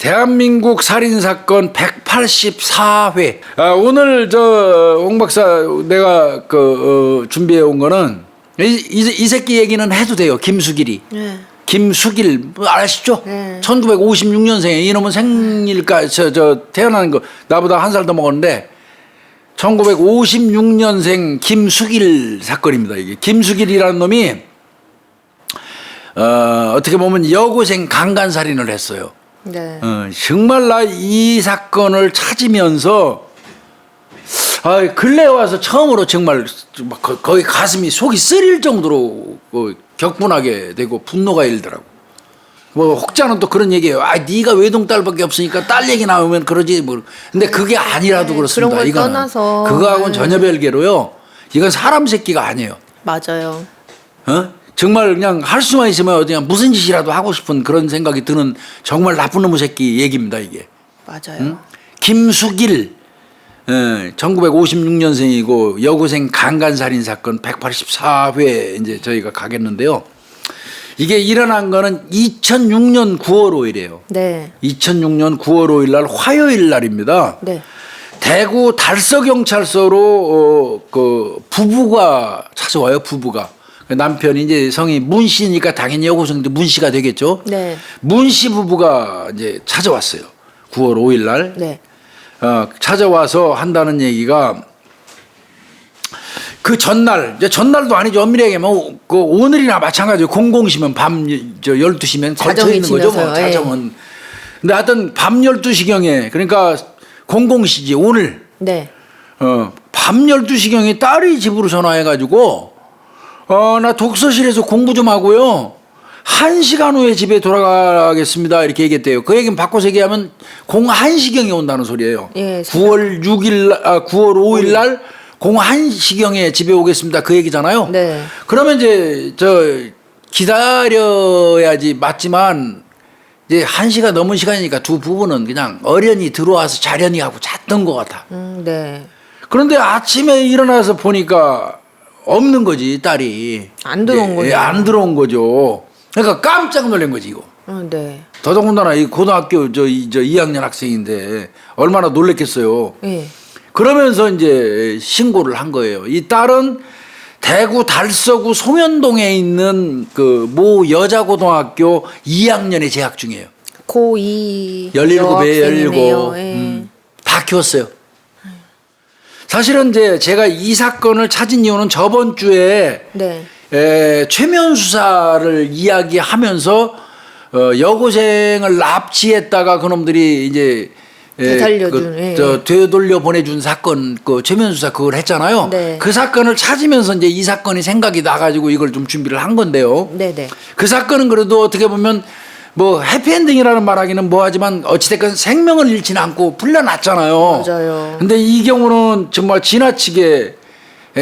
대한민국 살인사건 184회. 오늘 홍 박사 내가 준비해 온 거는 이 새끼 얘기는 해도 돼요. 김수길이. 네. 김수길 아시죠? 네. 1956년생에 이놈은 생일까 태어나는 거 나보다 한 살 더 먹었는데 1956년생 김수길 사건입니다. 이게 김수길이라는 놈이 어떻게 보면 여고생 강간살인을 했어요. 네. 정말 나 이 사건을 찾으면서 근래에 와서 처음으로 정말 거의 가슴이 속이 쓰릴 정도로 격분하게 되고 분노가 일더라고. 뭐 혹자는 또 그런 얘기예요. 네가 외동딸밖에 없으니까 딸 얘기 나오면 그러지 뭐. 근데 그게 아니라도 그렇습니다. 그런 걸 이거는 떠나서 그거하고는 전혀 별개로요. 이건 사람 새끼가 아니에요. 맞아요. 정말 그냥 할 수만 있으면 그냥 무슨 짓이라도 하고 싶은 그런 생각이 드는 정말 나쁜 놈의 새끼 얘기입니다, 이게. 맞아요. 김수길, 1956년생이고 여고생 강간살인 사건 184회 이제 저희가 가겠는데요. 이게 일어난 거는 2006년 9월 5일이에요. 네. 2006년 9월 5일 날 화요일 날입니다. 네. 대구 달서경찰서로 부부가 찾아와요, 부부가. 남편이 이제 성이 문 씨니까 당연히 여고생도 문 씨가 되겠죠. 네. 문 씨 부부가 이제 찾아왔어요. 9월 5일 날. 네. 찾아와서 한다는 얘기가 그 전날, 이제 전날도 아니죠. 엄밀하게 뭐 오늘이나 마찬가지예요. 00시면 밤 12시면 걸쳐 있는 거죠. 뭐 자정은. 근데 하여튼 밤 12시경에 그러니까 00시지 오늘. 네. 밤 12시경에 딸이 집으로 전화해 가지고 나 독서실에서 공부 좀 하고요. 1시간 후에 집에 돌아가겠습니다. 이렇게 얘기했대요. 그 얘기는 바꿔서 얘기하면 01시경에 온다는 소리예요. 예, 9월 5일 날 01시경에 집에 오겠습니다. 그 얘기잖아요. 네. 그러면 이제 기다려야지 맞지만 이제 1시가 넘은 시간이니까 두 부부는 그냥 어련히 들어와서 자려니 하고 잤던 것 같아. 네. 그런데 아침에 일어나서 보니까 없는 거지, 딸이. 안 들어온 거죠. 안 들어온 거죠. 그러니까 깜짝 놀란 거지, 이거. 네. 더더군다나 이 고등학교 2학년 학생인데 얼마나 놀랬겠어요. 예. 그러면서 이제 신고를 한 거예요. 이 딸은 대구 달서구 송현동에 있는 모 여자고등학교 2학년에 재학 중이에요. 고2 17에 17. 예. 다 키웠어요. 사실은 이제 제가 이 사건을 찾은 이유는 저번 주에 네. 최면 수사를 이야기하면서 여고생을 납치했다가 그놈들이 이제 되살려준 되돌려 보내준 사건 최면 수사 그걸 했잖아요. 네. 그 사건을 찾으면서 이제 이 사건이 생각이 나가지고 이걸 좀 준비를 한 건데요. 네네. 그 사건은 그래도 어떻게 보면 뭐 해피엔딩이라는 말하기는 뭐하지만 어찌됐건 생명을 잃지는 않고 풀려났잖아요. 맞아요. 근데 이 경우는 정말 지나치게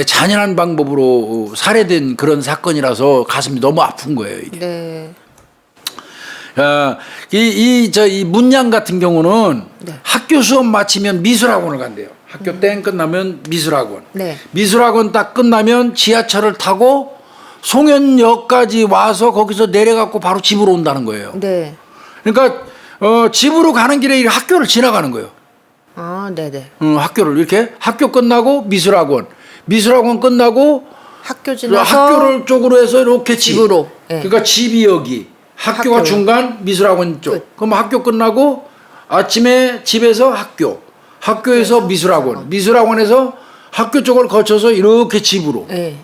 잔인한 방법으로 살해된 그런 사건이라서 가슴이 너무 아픈 거예요. 이게. 네. 이 문양 같은 경우는 네. 학교 수업 마치면 미술학원을 간대요. 학교 땡 끝나면 미술학원. 네. 미술학원 딱 끝나면 지하철을 타고 송현역까지 와서 거기서 내려갖고 바로 집으로 온다는 거예요. 네. 그러니까 집으로 가는 길에 학교를 지나가는 거예요. 네네. 학교를 이렇게 학교 끝나고 미술학원 끝나고 학교 지나서 학교를 쪽으로 해서 이렇게 집으로. 네. 그러니까 집이 여기 학교가 학교. 중간 미술학원 쪽. 끝. 그럼 학교 끝나고 아침에 집에서 학교에서 미술학원에서 학교 쪽을 거쳐서 이렇게 집으로. 네.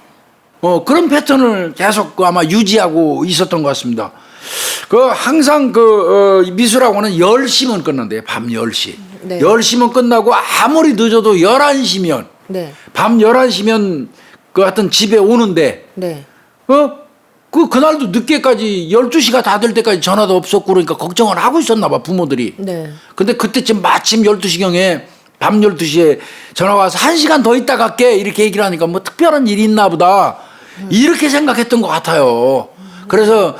그런 패턴을 계속 아마 유지하고 있었던 것 같습니다. 항상 미술학원은 10시면 끝난대요. 밤 10시. 네. 10시면 끝나고 아무리 늦어도 11시면, 네. 밤 11시면 하여튼 집에 오는데, 네. 그날도 늦게까지 12시가 다 될 때까지 전화도 없었고 그러니까 걱정을 하고 있었나 봐, 부모들이. 네. 근데 그때쯤 마침 12시경에 밤 12시에 전화가 와서 1시간 더 있다 갈게 이렇게 얘기를 하니까 뭐 특별한 일이 있나 보다 이렇게 생각했던 것 같아요. 그래서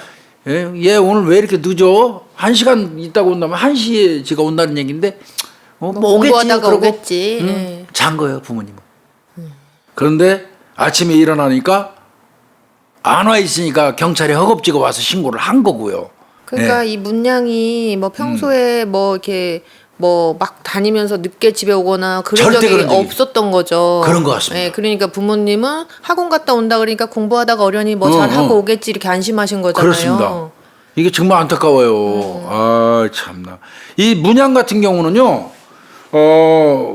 얘 오늘 왜 이렇게 늦어? 1시간 있다고 온다면 1시에 제가 온다는 얘기인데 뭐 오겠지 그러고 오겠지. 잔 거예요, 부모님은. 그런데 아침에 일어나니까 안 와 있으니까 경찰에 허겁지겁 와서 신고를 한 거고요. 그러니까 예. 이 문양이 뭐 평소에 뭐 이렇게 뭐 막 다니면서 늦게 집에 오거나 그런 절대 적이 그런 적이 없었던 거죠. 그런 것 같습니다. 예, 그러니까 부모님은 학원 갔다 온다 그러니까 공부하다가 어련히 뭐 잘하고 오겠지 이렇게 안심하신 거잖아요. 그렇습니다. 이게 정말 안타까워요. 아, 참나. 이 문양 같은 경우는요,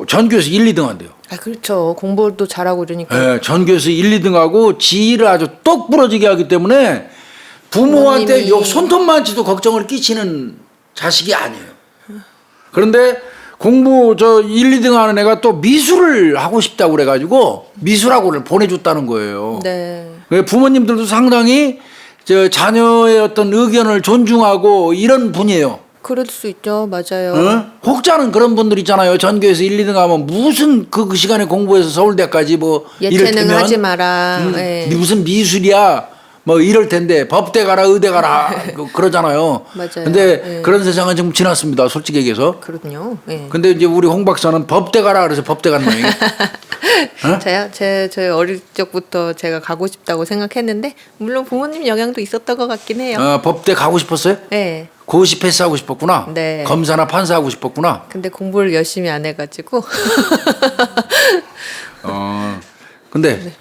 전교에서 1, 2등 한대요. 아, 그렇죠. 공부도 잘하고 이러니까. 예, 전교에서 1, 2등 하고 지위를 아주 똑 부러지게 하기 때문에 부모한테 부모님이- 요 손톱만치도 걱정을 끼치는 자식이 아니에요. 그런데 공부 1, 2등 하는 애가 또 미술을 하고 싶다고 그래가지고 미술학원을 보내줬다는 거예요. 네. 부모님들도 상당히 자녀의 어떤 의견을 존중하고 이런 분이에요. 그럴 수 있죠. 맞아요. 어? 혹자는 그런 분들 있잖아요. 전교에서 1, 2등 하면 무슨 그 시간에 공부해서 서울대까지 뭐 예체능 이를테면 하지 마라. 예. 무슨 미술이야 뭐 이럴 텐데 법대 가라 의대 가라 그러잖아요. 맞아요. 근데 예. 그런 세상은 지금 지났습니다. 솔직히 얘기해서. 그렇군요. 예. 근데 이제 우리 홍 박사는 법대 가라 그래서 법대 간 모양이에요. 제 어릴 적부터 제가 가고 싶다고 생각했는데 물론 부모님 영향도 있었던 것 같긴 해요. 법대 가고 싶었어요? 네. 고시 패스하고 싶었구나. 네. 검사나 판사하고 싶었구나. 근데 공부를 열심히 안 해가지고 근데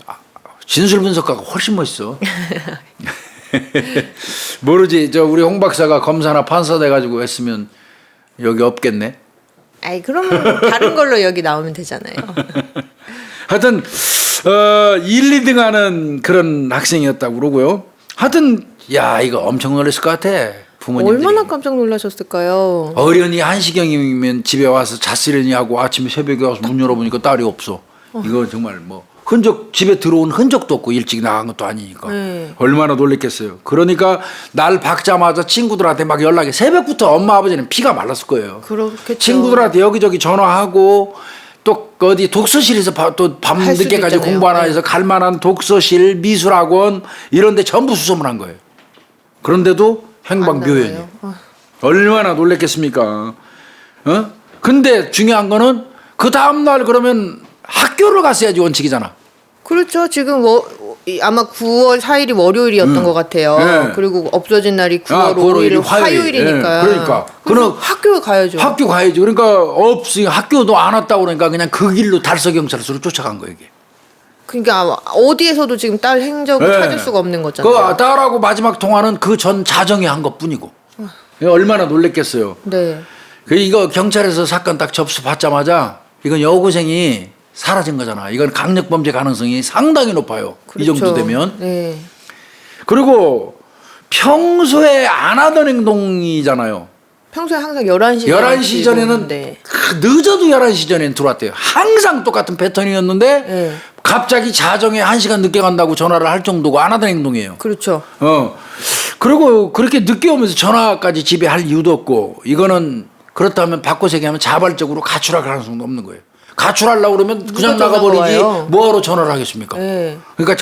진술 분석가가 훨씬 멋있어. 모르지. 우리 홍 박사가 검사나 판사 돼가지고 했으면 여기 없겠네. 아이 그러면 다른 걸로 여기 나오면 되잖아요. 하여튼 1, 2등 하는 그런 학생이었다고 그러고요. 하여튼 야 이거 엄청 놀랐을 것 같아. 부모님들이. 얼마나 깜짝 놀라셨을까요? 어련히 1시경이면 집에 와서 잤으려니 하고 아침에 새벽에 와서 문 열어보니까 딸이 없어. 이거 정말 뭐 흔적 집에 들어온 흔적도 없고 일찍 나간 것도 아니니까 네. 얼마나 놀랬겠어요. 그러니까 날 박자마자 친구들한테 막 연락해. 새벽부터 엄마 아버지는 피가 말랐을 거예요. 그렇겠죠. 친구들한테 여기저기 전화하고 또 어디 독서실에서 또 밤 할 수도 늦게까지 있잖아요. 공부 하나 네. 해서 갈 만한 독서실 미술학원 이런 데 전부 수소문 한 거예요. 그런데도 안 행방묘연이에요. 나와요. 얼마나 놀랬겠습니까? 근데 중요한 거는 그 다음날 그러면 학교를 갔어야지 원칙이잖아. 그렇죠. 지금 아마 9월 4일이 월요일이었던 것 같아요. 네. 그리고 없어진 날이 9월 9월 5일 화요일. 화요일이니까. 예, 그러니까. 그럼 그럼 학교에 가야죠. 학교 가야지. 그러니까 학교도 안 왔다고 그러니까 그냥 그 길로 달서경찰서로 쫓아간 거예요. 이게. 그러니까 어디에서도 지금 딸 행적을 네. 찾을 수가 없는 거잖아요. 그 딸하고 마지막 통화는 그 전 자정에 한 것뿐이고. 얼마나 놀랬겠어요. 네. 이거 경찰에서 사건 딱 접수 받자마자 이건 여고생이 사라진 거잖아. 이건 강력범죄 가능성이 상당히 높아요. 이 그렇죠. 정도 되면. 네. 그리고 평소에 안 하던 행동이잖아요. 평소에 항상 11시 11시 전에는 네. 늦어도 11시 전에는 들어왔대요. 항상 똑같은 패턴이었는데 네. 갑자기 자정에 1시간 늦게 간다고 전화를 할 정도고 안 하던 행동이에요. 그렇죠. 그리고 그렇게 늦게 오면서 전화까지 집에 할 이유도 없고 이거는 그렇다면 바꿔서 얘기하면 자발적으로 가출할 가능성도 없는 거예요. 가출하려고 그러면 그냥 누가 나가버리지 전화가 와요? 뭐하러 전화를 하겠습니까? 네. 그러니까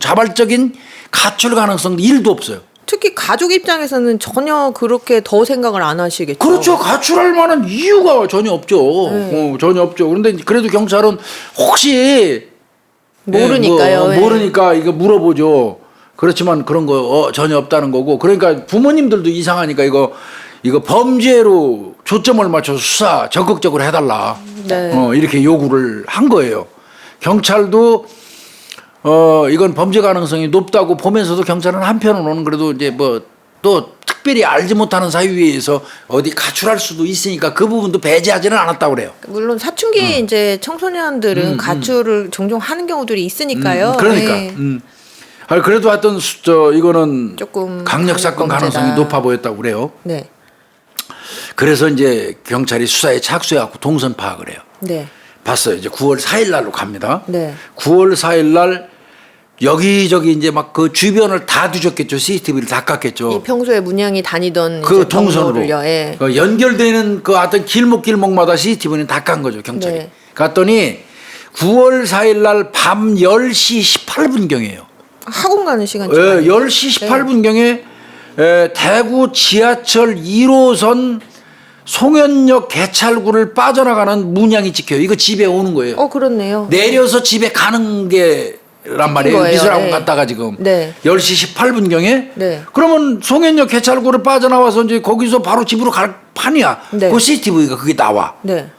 자발적인 가출 가능성 1도 없어요. 특히 가족 입장에서는 전혀 그렇게 더 생각을 안 하시겠죠. 그렇죠. 가출할 만한 이유가 전혀 없죠. 전혀 없죠. 그런데 그래도 경찰은 혹시 모르니까요. 예. 모르니까 이거 물어보죠. 그렇지만 그런 거 전혀 없다는 거고. 그러니까 부모님들도 이상하니까 이거 범죄로 초점을 맞춰서 수사 적극적으로 해달라. 네. 이렇게 요구를 한 거예요. 경찰도 이건 범죄 가능성이 높다고 보면서도 경찰은 한편으로는 그래도 이제 뭐 또 특별히 알지 못하는 사유에서 어디 가출할 수도 있으니까 그 부분도 배제하지는 않았다고 그래요. 물론 사춘기 이제 청소년들은 가출을 종종 하는 경우들이 있으니까요. 그러니까. 네. 그래도 하여튼 이거는 조금 강력 사건 강력범죄다. 가능성이 높아 보였다고 그래요. 네. 그래서 이제 경찰이 수사에 착수해갖고 동선 파악을 해요. 네. 봤어요. 이제 9월 4일 날로 갑니다. 네. 9월 4일 날 여기저기 이제 막 그 주변을 다 뒤졌겠죠. CCTV를 다 깠겠죠. 이 평소에 문양이 다니던 그 이제 동선으로 경로를요. 예. 연결되는 그 어떤 길목마다 CCTV는 다 깐 거죠. 경찰이. 네. 갔더니 9월 4일 날 밤 10시 18분경이에요. 학원 가는 시간 중. 10시 18분경에 대구 지하철 1호선 송현역 개찰구를 빠져나가는 문양이 찍혀요. 이거 집에 오는 거예요. 그렇네요. 내려서 집에 가는 게 말이에요. 거예요. 미술학원 네. 갔다가 지금 네. 10시 18분경에 네. 그러면 송현역 개찰구를 빠져나와서 이제 거기서 바로 집으로 갈 판이야. 네. 그 CCTV가 그게 나와. 네.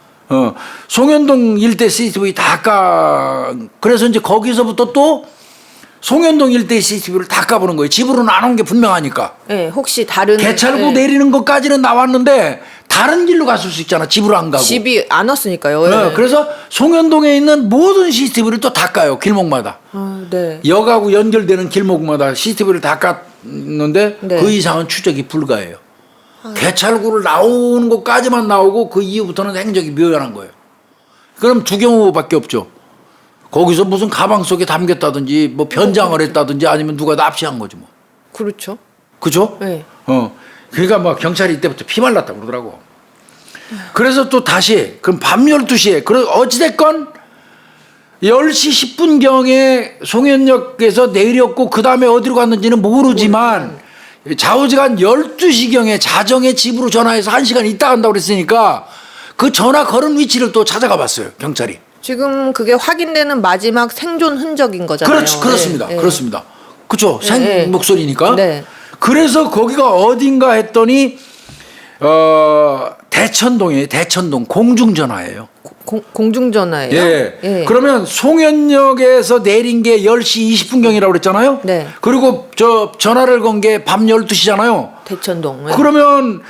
송현동 일대 CCTV 다 그래서 이제 거기서부터 또 송현동 일대 CCTV를 다 까보는 거예요. 집으로는 안 온 게 분명하니까. 네. 혹시 다른 개찰구 네. 내리는 것까지는 나왔는데 다른 길로 갔을 수 있잖아. 집으로 안 가고. 집이 안 왔으니까요. 네, 네. 그래서 송현동에 있는 모든 CCTV를 또 다 까요. 길목마다. 네. 역하고 연결되는 길목마다 CCTV를 다 깠는데 네. 그 이상은 추적이 불가해요. 개찰구를 나오는 것까지만 나오고 그 이후부터는 행적이 묘연한 거예요. 그럼 두 경우밖에 없죠. 거기서 무슨 가방 속에 담겼다든지 뭐 변장을 했다든지 아니면 누가 납치한 거지 뭐. 그렇죠. 그죠? 네. 그러니까 뭐 경찰이 이때부터 피말랐다 그러더라고. 그래서 또 다시 그럼 밤 12시에 어찌됐건 10시 10분경에 송현역에서 내렸고 그 다음에 어디로 갔는지는 모르지만 좌우지간 12시경에 자정에 집으로 전화해서 1시간 있다 간다고 그랬으니까 그 전화 걸은 위치를 또 찾아가 봤어요. 경찰이. 지금 그게 확인되는 마지막 생존 흔적인 거잖아요. 그렇습니다. 네. 그렇습니다. 그렇죠. 생 네. 목소리니까. 네. 그래서 거기가 어딘가 했더니 대천동이에요. 대천동 공중전화예요. 공중전화예요. 예. 예. 그러면 송현역에서 내린 게 10시 20분경이라고 그랬잖아요. 네. 그리고 저 전화를 건 게 밤 12시잖아요. 대천동. 네. 그러면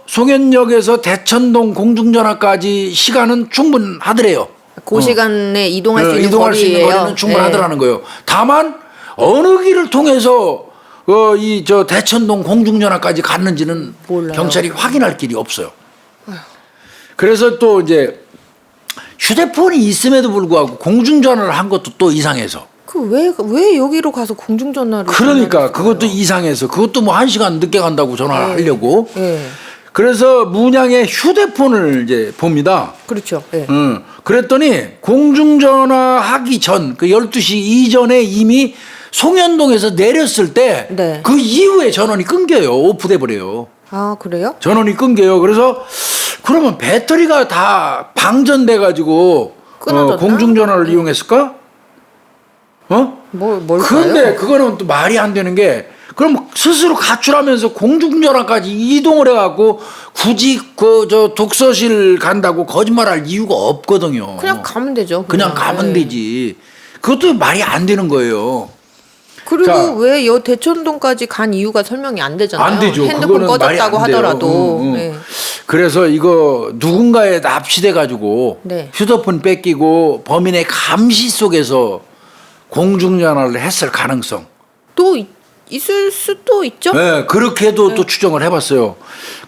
송현역에서 대천동 공중전화까지 시간은 충분하더래요. 그 시간에 이동할 수 있는 이동할 수 있는 거리예요. 거리는 충분하더라는 거예요. 다만 어느 길을 통해서 저 대천동 공중전화까지 갔는지는 몰라요. 경찰이 확인할 길이 없어요. 그래서 또 이제 휴대폰이 있음에도 불구하고 공중전화를 한 것도 또 이상해서. 왜 여기로 가서 공중전화를 그러니까 그것도 이상해서 그것도 뭐 1시간 늦게 간다고 전화를 하려고. 예. 그래서 문양의 휴대폰을 이제 봅니다. 그렇죠. 예. 그랬더니 공중전화 하기 전 그 12시 이전에 이미 송현동에서 내렸을 때 네. 그 이후에 전원이 끊겨요. 오프돼 버려요. 아, 그래요? 전원이 끊겨요. 그래서 그러면 배터리가 다 방전돼 가지고 끊어졌나? 공중전화를 이용했을까? 뭘까요? 그런데 그거는 또 말이 안 되는 게 그럼 스스로 가출하면서 공중전화까지 이동을 해갖고 굳이 저 독서실 간다고 거짓말할 이유가 없거든요. 그냥 가면 되죠. 그냥 가면 예. 되지. 그것도 말이 안 되는 거예요. 그리고 자. 왜 대천동까지 간 이유가 설명이 안 되잖아요. 안 되죠. 핸드폰 그거는 말이 꺼졌다고 안 돼요. 하더라도. 예. 그래서 이거 누군가에 납치돼 가지고 네. 휴대폰 뺏기고 범인의 감시 속에서 공중전화를 했을 가능성. 또 있을 수도 있죠. 네, 그렇게도 또 추정을 해봤어요.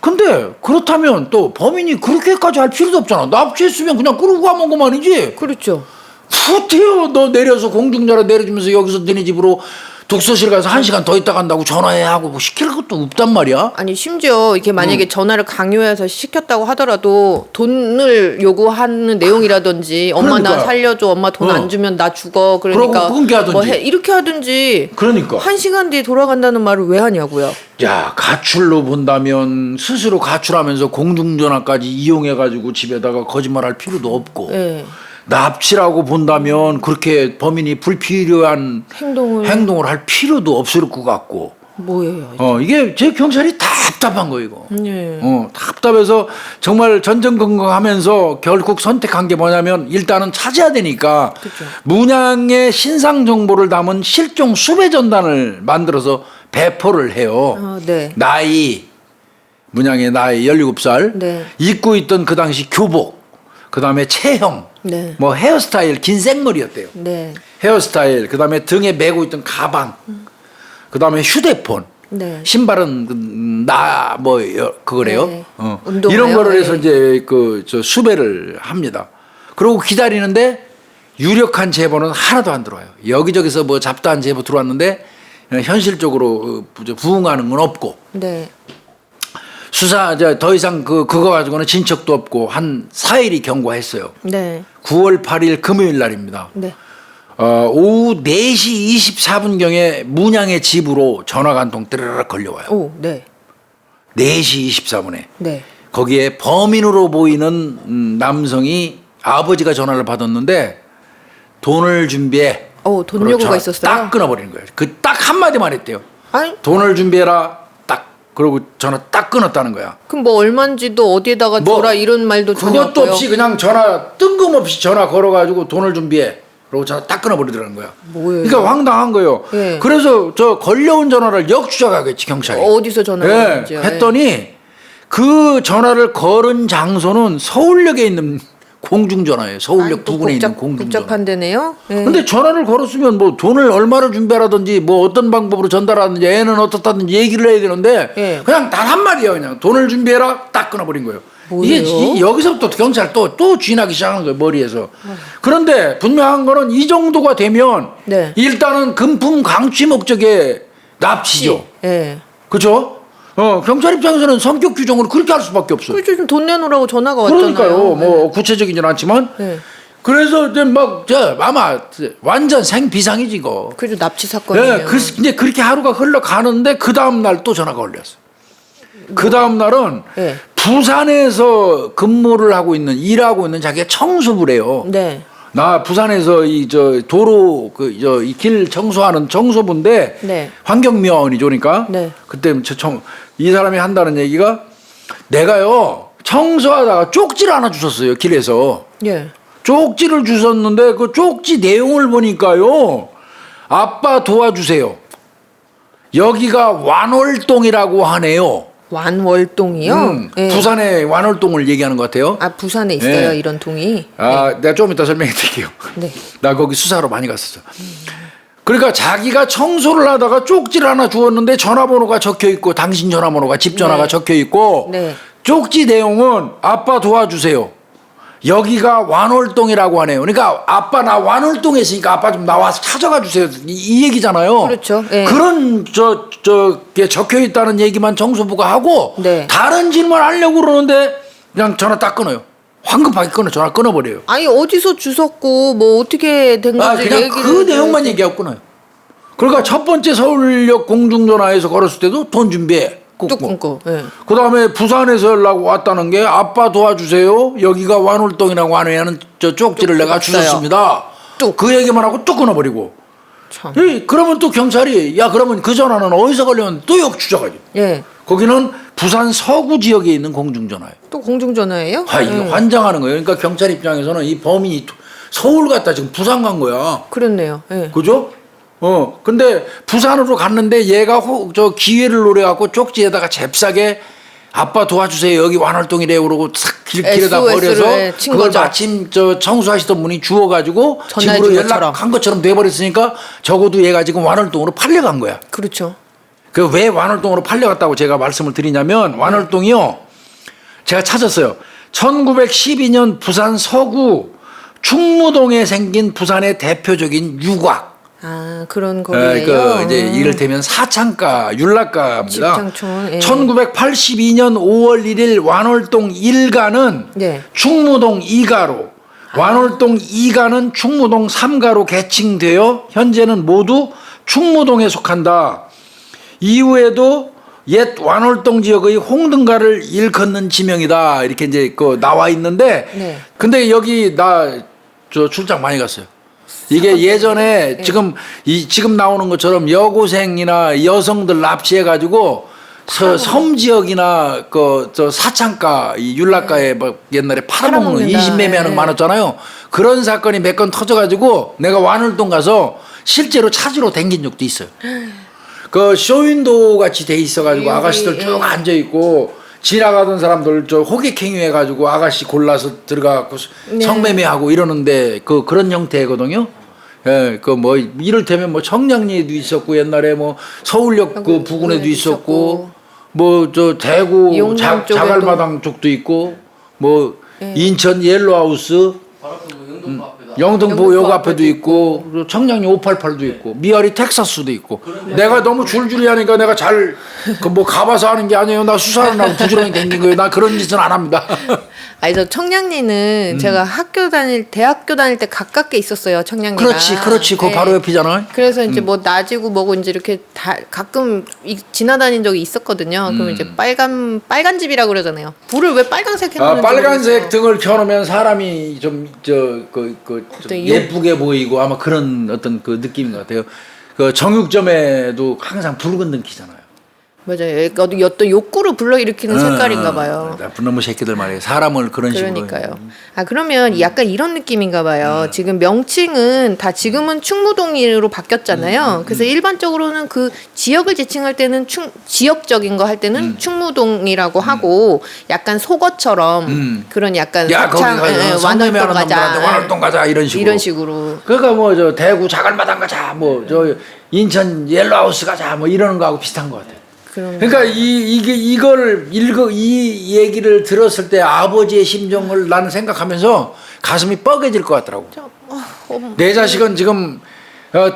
근데 그렇다면 또 범인이 그렇게까지 할 필요도 없잖아. 납치했으면 그냥 끌고 가면 그만이지. 그렇죠. 푸티요 너 내려서 공중전화 내려주면서 여기서 너네 집으로 독서실 가서 1시간 더 있다 간다고 전화해 하고 뭐 시킬 것도 없단 말이야. 아니 심지어 이게 만약에 전화를 강요해서 시켰다고 하더라도 돈을 요구하는 내용이라든지 엄마 나 그러니까. 살려줘, 엄마 돈 안 주면 나 죽어, 그러니까 그러고 끊게 하든지. 뭐 이렇게 하든지. 그러니까. 1시간 뒤에 돌아간다는 말을 왜 하냐고요. 야, 가출로 본다면 스스로 가출하면서 공중전화까지 이용해가지고 집에다가 거짓말할 필요도 없고. 예. 납치라고 본다면 그렇게 범인이 불필요한 행동을 할 필요도 없을 것 같고. 뭐예요? 이게 제 경찰이 답답한 거 이거. 예. 답답해서 정말 전전긍긍하면서 결국 선택한 게 뭐냐면 일단은 찾아야 되니까 그쵸. 문양의 신상 정보를 담은 실종 수배 전단을 만들어서 배포를 해요. 네. 문양의 나이 17살, 네. 입고 있던 그 당시 교복, 그 다음에 체형, 네. 뭐 헤어스타일 긴 생머리였대요. 네. 헤어스타일, 그 다음에 등에 메고 있던 가방, 그 다음에 휴대폰, 네. 신발은 그거래요. 네. 운동화요? 이런 거를 네. 해서 이제 저 수배를 합니다. 그리고 기다리는데 유력한 제보는 하나도 안 들어와요. 여기저기서 뭐 잡다한 제보 들어왔는데 현실적으로 부응하는 건 없고. 네. 수사 더 이상 그거 가지고는 진척도 없고 한 4일이 경과했어요. 네. 9월 8일 금요일 날입니다. 네. 오후 4시 24분경에 문양의 집으로 전화가 한 통 뜨르륵 걸려와요. 오, 네. 4시 24분에. 네. 거기에 범인으로 보이는 남성이 아버지가 전화를 받았는데 돈을 준비해. 돈 그리고 요구가 전화 있었어요. 딱 끊어버리는 거예요. 그 딱 한마디만 했대요. 아니, 돈을 준비해라. 딱. 그러고 전화 딱 끊었다는 거야. 그럼 뭐 얼마인지도 어디에다가 뭐 줘라 이런 말도 전혀 그것도 없고요. 없이 그냥 전화 뜬금없이 전화 걸어가지고 돈을 준비해. 그러고 전화 딱 끊어버리더라는 거야. 뭐예요? 그러니까 황당한 거예요. 예. 그래서 저 걸려온 전화를 역추적하겠지 경찰이. 어디서 전화가 예, 왔는지요? 했더니 그 전화를 걸은 장소는 서울역에 있는 공중전화예요. 서울역 부근에 있는 공중전화. 복잡한 데네요. 예. 근데 전화를 걸었으면 뭐 돈을 얼마를 준비하라든지 뭐 어떤 방법으로 전달하든지 애는 어떻다든지 얘기를 해야 되는데 예. 그냥 단 한마디예요. 그냥 돈을 준비해라 딱 끊어버린 거예요. 뭐예요? 이게 여기서부터 경찰 또 쥐나기 시작하는 거예요. 머리에서. 그런데 분명한 거는 이 정도가 되면 네. 일단은 금품 강취 목적의 납치죠. 예. 그렇죠? 경찰 입장에서는 성격 규정으로 그렇게 할 수밖에 없어요. 그렇죠. 좀 돈 내놓으라고 전화가 왔잖아요. 그러니까요. 뭐 구체적이진 않지만 네. 그래서 이제 아마 완전 생비상이지 이거. 그죠, 납치 사건이에요. 예, 이제 그렇게 하루가 흘러가는데 그 다음 날 또 전화가 걸렸어. 그 다음 날은 네. 부산에서 근무를 하고 있는 일하고 있는 자기가 청소부래요. 네. 나 부산에서 이 저 도로 이 길 청소하는 청소부인데 네. 환경미화원이죠, 그러니까. 네. 그때 이 사람이 한다는 얘기가 내가요 청소하다가 쪽지를 하나 주셨어요 길에서. 예. 쪽지를 주셨는데 그 쪽지 내용을 보니까요 아빠 도와주세요. 여기가 완월동이라고 하네요. 완월동이요? 예. 부산의 완월동을 얘기하는 것 같아요. 아, 부산에 있어요, 네. 이런 동이. 내가 좀 이따 설명해 드릴게요. 네. 나 거기 수사로 많이 갔었어. 그러니까 자기가 청소를 하다가 쪽지를 하나 주었는데 전화번호가 적혀 있고 당신 전화번호가 집 전화가 네. 적혀 있고 네. 쪽지 내용은 아빠 도와주세요. 여기가 완월동이라고 하네요. 그러니까 아빠 나 완월동에 있으니까 아빠 좀 나와서 찾아가 주세요. 이 얘기잖아요. 그렇죠. 예. 그런 게 적혀 있다는 얘기만 청소부가 하고 네. 다른 질문 하려고 그러는데 그냥 전화 딱 끊어요. 황급하게 전화 끊어버려요. 아니, 어디서 주웠고 뭐 어떻게 된 건지 그냥 얘기를 그 내용만 얘기하고 끊어요. 그러니까 첫 번째 서울역 공중전화에서 걸었을 때도 돈 준비해. 뚝 끊고. 예. 그 다음에 부산에서 연락 왔다는 게 아빠 도와주세요. 여기가 완월동이라고 하는 저 쪽지를 내가 왔어요. 주셨습니다. 뚝. 그 얘기만 하고 뚝 끊어버리고. 참. 그러면 또 경찰이 야 그러면 그 전화는 어디서 걸려면 또 역추적하죠. 예. 거기는 부산 서구 지역에 있는 공중전화예요. 또 공중전화예요? 이게 환장하는 거예요. 그러니까 경찰 입장에서는 이 범인이 서울 갔다 지금 부산 간 거야. 그렇네요. 예. 그죠? 근데 부산으로 갔는데 얘가 저 기회를 노려갖고 쪽지에다가 잽싸게 아빠 도와주세요. 여기 완월동이래요. 그러고 싹 길에다 SOS 를 버려서 친 그걸 거죠. 마침 저 청소하시던 분이 주워가지고 전화해 집으로 준 것처럼. 연락한 것처럼 돼버렸으니까 적어도 얘가 지금 완월동으로 팔려간 거야. 그렇죠. 그 왜 완월동으로 팔려갔다고 제가 말씀을 드리냐면 완월동이요. 제가 찾았어요. 1912년 부산 서구 충무동에 생긴 부산의 대표적인 유곽. 아, 그런 거예요. 이제 이를테면 사창가, 율락가입니다. 집장촌, 예. 1982년 5월 1일 완월동 1가는 네. 충무동 2가로, 완월동 2가는 충무동 3가로 개칭되어 현재는 모두 충무동에 속한다. 이후에도 옛 완월동 지역의 홍등가를 일컫는 지명이다. 이렇게 이제 나와 있는데, 네. 근데 여기 저 출장 많이 갔어요. 이게 예전에 지금 나오는 것처럼 여고생이나 여성들 납치해가지고 섬 지역이나 저 사창가, 이 율락가에 막 옛날에 팔아먹는 팔아먹는다. 인신매매하는 거 네. 많았잖아요. 그런 사건이 몇 건 터져가지고 내가 완월동 가서 실제로 찾으러 댕긴 적도 있어요. 그 쇼윈도 같이 돼 있어가지고 여기, 아가씨들 쭉 예. 앉아 있고 지나가던 사람들 저 호객행위 해가지고 아가씨 골라서 들어가고 네. 성매매하고 이러는데 그런 형태거든요. 예, 이를테면 청량리에도 있었고 옛날에 서울역 그 부근에도 있었고 저 대구 용산 쪽에도. 자갈마당 쪽도 있고 인천 옐로하우스 영등포 역 앞에도 있고 청량리 588도 있고 미아리 텍사스도 있고 내가 너무 줄줄이 하니까 내가 잘 가봐서 하는 게 아니에요. 나 수사를 하고 부지런히 댕긴 거예요. 나 그런 짓은 안 합니다. 아니, 저 청량리는 제가 대학교 다닐 때 가깝게 있었어요, 청량리가. 그렇지. 그 네. 바로 옆이잖아. 그래서 이제 낮이고 뭐고 이제 이렇게 가끔 지나다닌 적이 있었거든요. 그럼 이제 빨간 집이라고 그러잖아요. 불을 왜 빨간색 해놓는지 빨간색 모르겠어요. 등을 켜놓으면 사람이 좀 좀 예쁘게 보이고 아마 그런 어떤 그 느낌인 것 같아요. 그 정육점에도 항상 붉은 등키잖아요. 맞아요. 어떤 욕구를 불러일으키는 색깔인가 봐요. 나쁜 놈의 새끼들 말이에요. 사람을 그런 그러니까요. 식으로. 아 그러면 약간 이런 느낌인가 봐요. 지금 명칭은 다 지금은 충무동으로 바뀌었잖아요. 그래서 일반적으로는 그 지역을 지칭할 때는 지역적인 거 할 때는 충무동이라고 하고 약간 속어처럼 그런 약간 야 거기 가서 완월동 가자, 완월동 가자 이런 식으로. 이런 식으로. 그러니까 뭐 저 대구 자갈마당 가자, 뭐 저 인천 옐로우하우스 가자, 뭐 이러는 거하고 비슷한 것 같아요. 그러니까 이 얘기를 들었을 때 아버지의 심정을 나는 생각하면서 가슴이 뻐개질 것 같더라고. 내 자식은 지금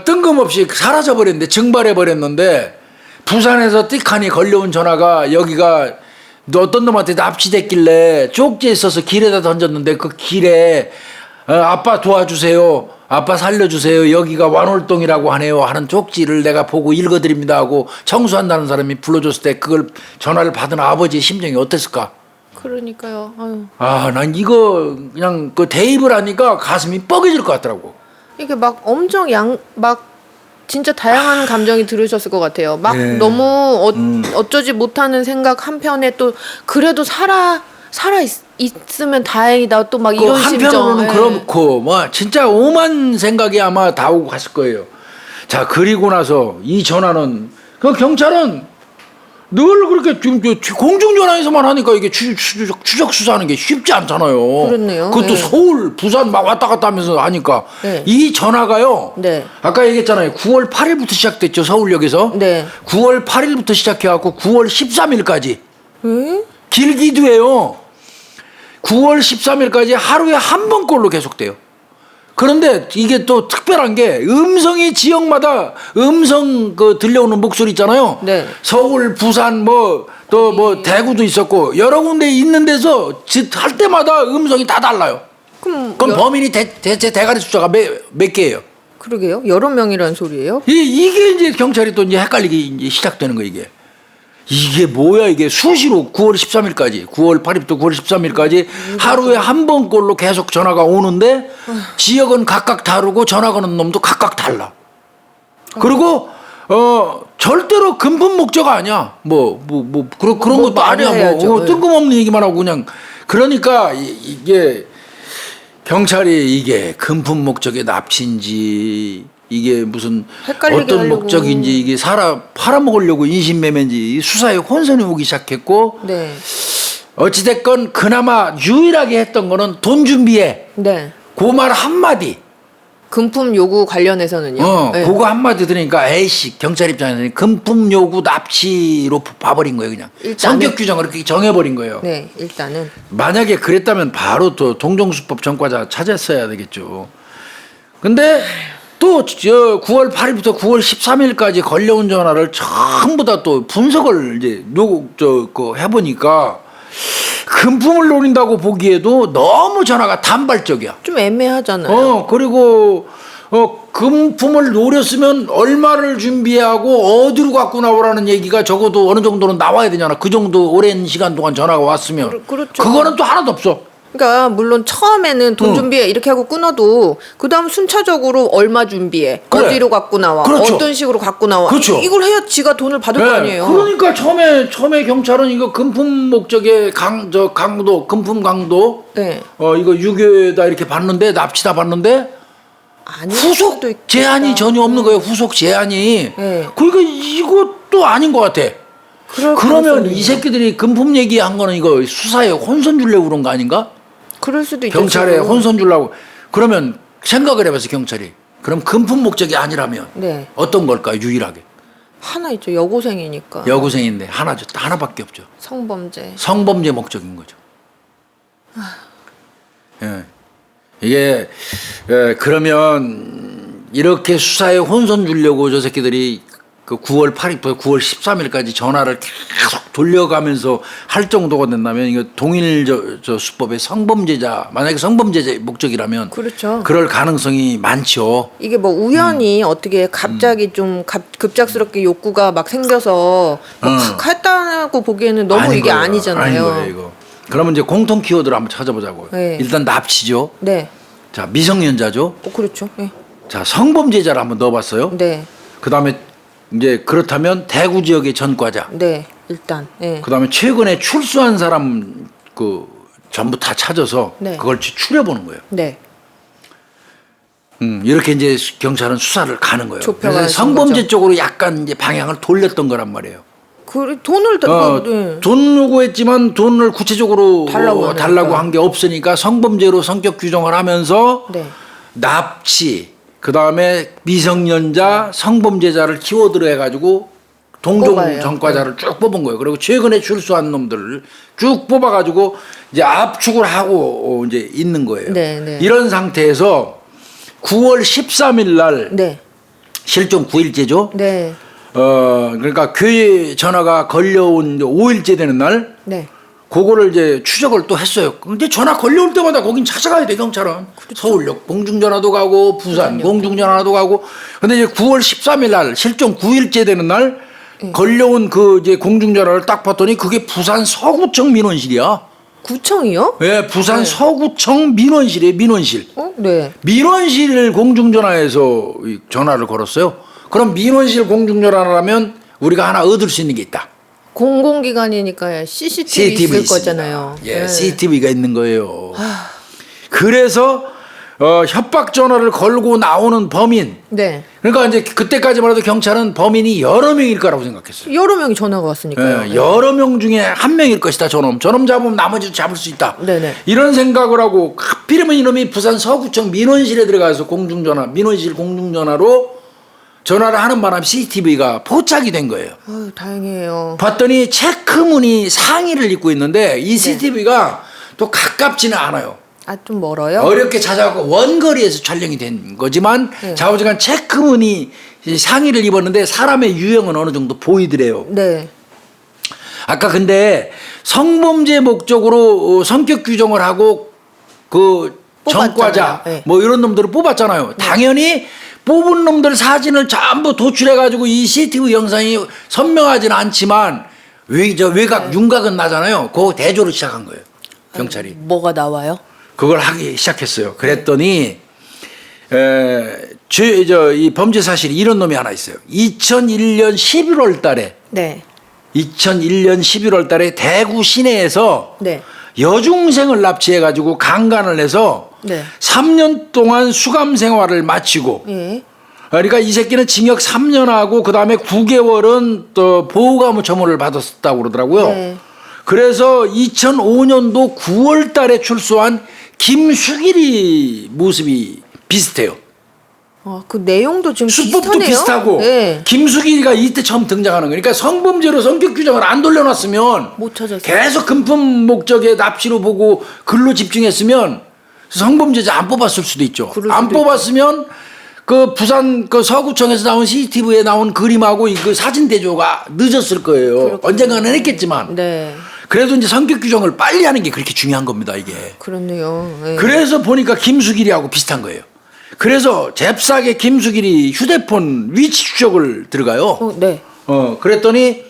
뜬금없이 사라져 버렸는데, 증발해 버렸는데, 부산에서 띡하니 걸려온 전화가 여기가 어떤 놈한테 납치됐길래 쪽지에 있어서 길에다 던졌는데 그 길에 아빠 도와주세요, 아빠 살려주세요, 여기가 완월동이라고 하네요 하는 쪽지를 내가 보고 읽어드립니다 하고 청소한다는 사람이 불러줬을 때 그걸 전화를 받은 아버지의 심정이 어땠을까? 그러니까요. 아유. 난 이거 그냥 그 대입을 하니까 가슴이 뻐개질 것 같더라고. 이게 막 엄청 진짜 다양한 감정이 들으셨을 것 같아요. 막 네. 너무 어쩌지 못하는 생각 한편에 또 그래도 있으면 다행이다. 또 막 이런 심정. 한편으로는 그렇고 뭐 진짜 오만 생각이 아마 다 오고 갔을 거예요. 자, 그리고 나서 이 전화는 그 경찰은 늘 그렇게 지금 공중전화에서만 하니까 이게 추적 수사하는 게 쉽지 않잖아요. 그렇네요. 그것도 네. 서울, 부산 막 왔다 갔다 하면서 하니까 네. 이 전화가요. 네. 아까 얘기했잖아요. 9월 8일부터 시작됐죠. 서울역에서. 네. 9월 8일부터 시작해갖고 9월 13일까지. 응? 길기도 해요. 9월 13일까지 하루에 한 번꼴로 계속돼요. 그런데 이게 또 특별한 게 음성이 지역마다 음성 들려오는 목소리 있잖아요. 네. 서울, 부산 또 대구도 있었고 여러 군데 있는 데서 할 때마다 음성이 다 달라요. 그럼 범인이 대체 대가리 숫자가 몇 개예요? 그러게요. 여러 명이란 소리예요? 이게 이제 경찰이 또 이제 헷갈리기 이제 시작되는 거예요, 이게. 이게 뭐야, 이게 수시로 9월 13일까지, 9월 8일부터 9월 13일까지 하루에 한 번꼴로 계속 전화가 오는데 지역은 각각 다르고 전화 거는 놈도 각각 달라. 그리고 절대로 금품 목적 아니야. 그런 것도 아니야. 해야죠. 뜬금없는 얘기만 하고 그냥. 그러니까 이게 경찰이 이게 금품 목적의 납치인지 이게 무슨 어떤 하려고. 목적인지 이게 팔아먹으려고 인신매매인지 수사에 혼선이 오기 시작했고. 네. 어찌됐건 그나마 유일하게 했던 거는 돈 준비해. 네. 그 말 한마디. 금품 요구 관련해서는요. 네. 그거 한마디 들으니까 에이씨, 경찰 입장에서는 금품 요구 납치로 봐버린 거예요, 그냥. 일단은. 성격 규정을 이렇게 정해버린 거예요. 네, 일단은. 만약에 그랬다면 바로 또 동정수법 전과자 찾았어야 되겠죠. 근데 또 9월 8일부터 9월 13일까지 걸려온 전화를 전부 다 또 분석을 이제 해보니까 금품을 노린다고 보기에도 너무 전화가 단발적이야. 좀 애매하잖아요. 그리고 금품을 노렸으면 얼마를 준비하고 어디로 갖고 나오라는 얘기가 적어도 어느 정도는 나와야 되잖아. 그 정도 오랜 시간 동안 전화가 왔으면. 그렇죠. 그거는 또 하나도 없어. 그러니까 물론 처음에는 돈 준비해 이렇게 하고 끊어도 그다음 순차적으로 얼마 준비해, 그래. 어디로 갖고 나와, 그렇죠. 어떤 식으로 갖고 나와. 그렇죠. 이걸 해야 지가 돈을 받을 거 아니에요. 그러니까 처음에 경찰은 이거 금품 목적의 강도, 금품 강도, 네. 이거 유교에다 이렇게 받는데 납치다 받는데 아닐 후속 수도 있겠다. 제한이 전혀 없는 거예요. 후속 제한이. 네. 그러니까 이것도 아닌 것 같아. 그러면 가능성이 이 새끼들이 금품 얘기한 거는 이거 수사에 혼선 주려고 그런 거 아닌가? 그럴 수도 있죠. 경찰에 지금. 혼선 주려고. 그러면 생각을 해봐서 경찰이. 그럼 금품 목적이 아니라면 네. 어떤 걸까 유일하게? 하나 있죠. 여고생이니까. 여고생인데 하나밖에 없죠. 성범죄. 성범죄 목적인 거죠. 예. 이게 그러면 이렇게 수사에 혼선 주려고 저 새끼들이 그 9월 8일부터 9월 13일까지 전화를 계속 돌려가면서 할 정도가 된다면 이거 동일 저 수법의 성범죄자, 만약에 성범죄자 목적이라면 그렇죠. 그럴 가능성이 많죠. 이게 뭐 우연히 어떻게 갑자기 좀 급작스럽게 욕구가 막 생겨서 막 했다고 보기에는 너무 아닌 이게 거예요. 아니잖아요. 아닌 거예요, 이거. 그러면 이제 공통 키워드를 한번 찾아보자고요. 네. 일단 납치죠. 네. 자, 미성년자죠. 그렇죠. 예. 자, 성범죄자를 한번 넣어봤어요. 네. 그다음에 이제 그렇다면 대구 지역의 전과자. 네. 일단. 예. 그다음에 최근에 출소한 사람 그 전부 다 찾아서 네. 그걸 추려보는 거예요. 네. 이렇게 이제 경찰은 수사를 가는 거예요. 좁혀가는 그래서 성범죄 거죠. 쪽으로 약간 이제 방향을 돌렸던 거란 말이에요. 그 돈을 네. 돈 요구했지만 돈을 구체적으로 달라고 달라고 하니까. 한 게 없으니까 성범죄로 성격 규정을 하면서 네. 납치, 그다음에 미성년자, 성범죄자를 키워드로 해가지고 동종 뽑아요. 전과자를 쭉 뽑은 거예요. 그리고 최근에 출소한 놈들을 쭉 뽑아가지고 이제 압축을 하고 이제 있는 거예요. 네, 네. 이런 상태에서 9월 13일 날 네. 실종 9일째죠. 네. 그러니까 교회 전화가 걸려온 5일째 되는 날, 네. 그거를 이제 추적을 또 했어요. 근데 전화 걸려올 때마다 거긴 찾아가야 돼, 경찰은. 그렇죠. 서울역 공중전화도 가고, 부산 공중전화도 가고. 근데 이제 9월 13일 날, 실종 9일째 되는 날, 걸려온 그 이제 공중전화를 딱 봤더니 그게 부산 서구청 민원실이야. 구청이요? 예, 부산 네. 서구청 민원실이에요, 민원실. 네. 민원실 공중전화에서 이 전화를 걸었어요. 그럼 민원실 공중전화라면 우리가 하나 얻을 수 있는 게 있다. 공공기관이니까 CCTV 있을 있습니다. 거잖아요. 예, 네. CCTV가 있는 거예요. 그래서 협박 전화를 걸고 나오는 범인. 네. 그러니까 이제 그때까지만 해도 경찰은 범인이 여러 명일 거라고 생각했어요. 여러 명이 전화가 왔으니까요. 예, 여러 명 중에 한 명일 것이다. 저놈 잡으면 나머지도 잡을 수 있다. 네네. 이런 생각을 하고 하필이면 이놈이 부산 서구청 민원실에 들어가서 공중전화, 민원실 공중전화로 전화를 하는 바람에 CCTV가 포착이 된 거예요. 아유, 다행이에요. 봤더니 체크무늬 상의를 입고 있는데 이 CCTV가 또 가깝지는 않아요. 아, 좀 멀어요? 어렵게 찾아갖고 원거리에서 촬영이 된 거지만 네. 좌우지간 체크무늬 상의를 입었는데 사람의 유형은 어느 정도 보이더래요. 네. 아까 근데 성범죄 목적으로 성격 규정을 하고 그 뽑았잖아요. 전과자 네. 뭐 이런 놈들을 뽑았잖아요. 당연히 뽑은 놈들 사진을 전부 도출해가지고 이 CCTV 영상이 선명하지는 않지만 외곽 윤곽은 나잖아요. 그거 대조를 시작한 거예요. 경찰이. 뭐가 나와요? 그걸 하기 시작했어요. 그랬더니 이 범죄 사실이 이런 놈이 하나 있어요. 2001년 11월 달에 네. 2001년 11월 달에 대구 시내에서 네. 여중생을 납치해가지고 강간을 해서 네. 3년 동안 수감 생활을 마치고 예. 그러니까 이 새끼는 징역 3년하고 그 다음에 9개월은 또 보호감호 처분을 받았다고 그러더라고요. 네. 그래서 2005년도 9월 달에 출소한 김수길이 모습이 비슷해요. 그 내용도 지금 수법도 비슷하네요. 비슷하고 네. 김수길이가 이때 처음 등장하는 거예요. 그러니까 성범죄로 성격 규정을 안 돌려놨으면 못 찾았어요. 계속 금품 목적의 납치로 보고 글로 집중했으면 성범죄자 안 뽑았을 수도 있죠. 그럴 안 수도 뽑았으면 그 부산 그 서구청에서 나온 CCTV에 나온 그림하고 그 사진 대조가 늦었을 거예요. 그렇군요. 언젠가는 했겠지만. 네. 그래도 이제 성격 규정을 빨리 하는 게 그렇게 중요한 겁니다, 이게. 그렇네요. 네. 그래서 보니까 김수길이하고 비슷한 거예요. 그래서 잽싸게 김수길이 휴대폰 위치 추적을 들어가요. 네. 그랬더니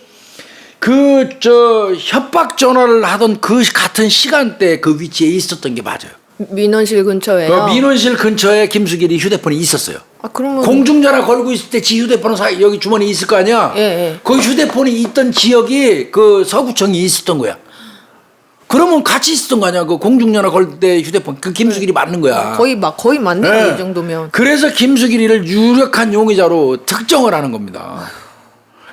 협박 전화를 하던 그 같은 시간대 그 위치에 있었던 게 맞아요. 민원실 근처에요. 민원실 근처에 김수길이 휴대폰이 있었어요. 그러면 공중전화 걸고 있을 때 지 휴대폰은 여기 주머니에 있을 거 아니야? 예, 예. 거기 휴대폰이 있던 지역이 그 서구청이 있었던 거야. 그러면 같이 있었던 거 아니야? 그 공중전화 걸 때 휴대폰 그 김수길이 맞는 거야. 거의 맞네. 네. 이 정도면. 그래서 김수길이를 유력한 용의자로 특정을 하는 겁니다.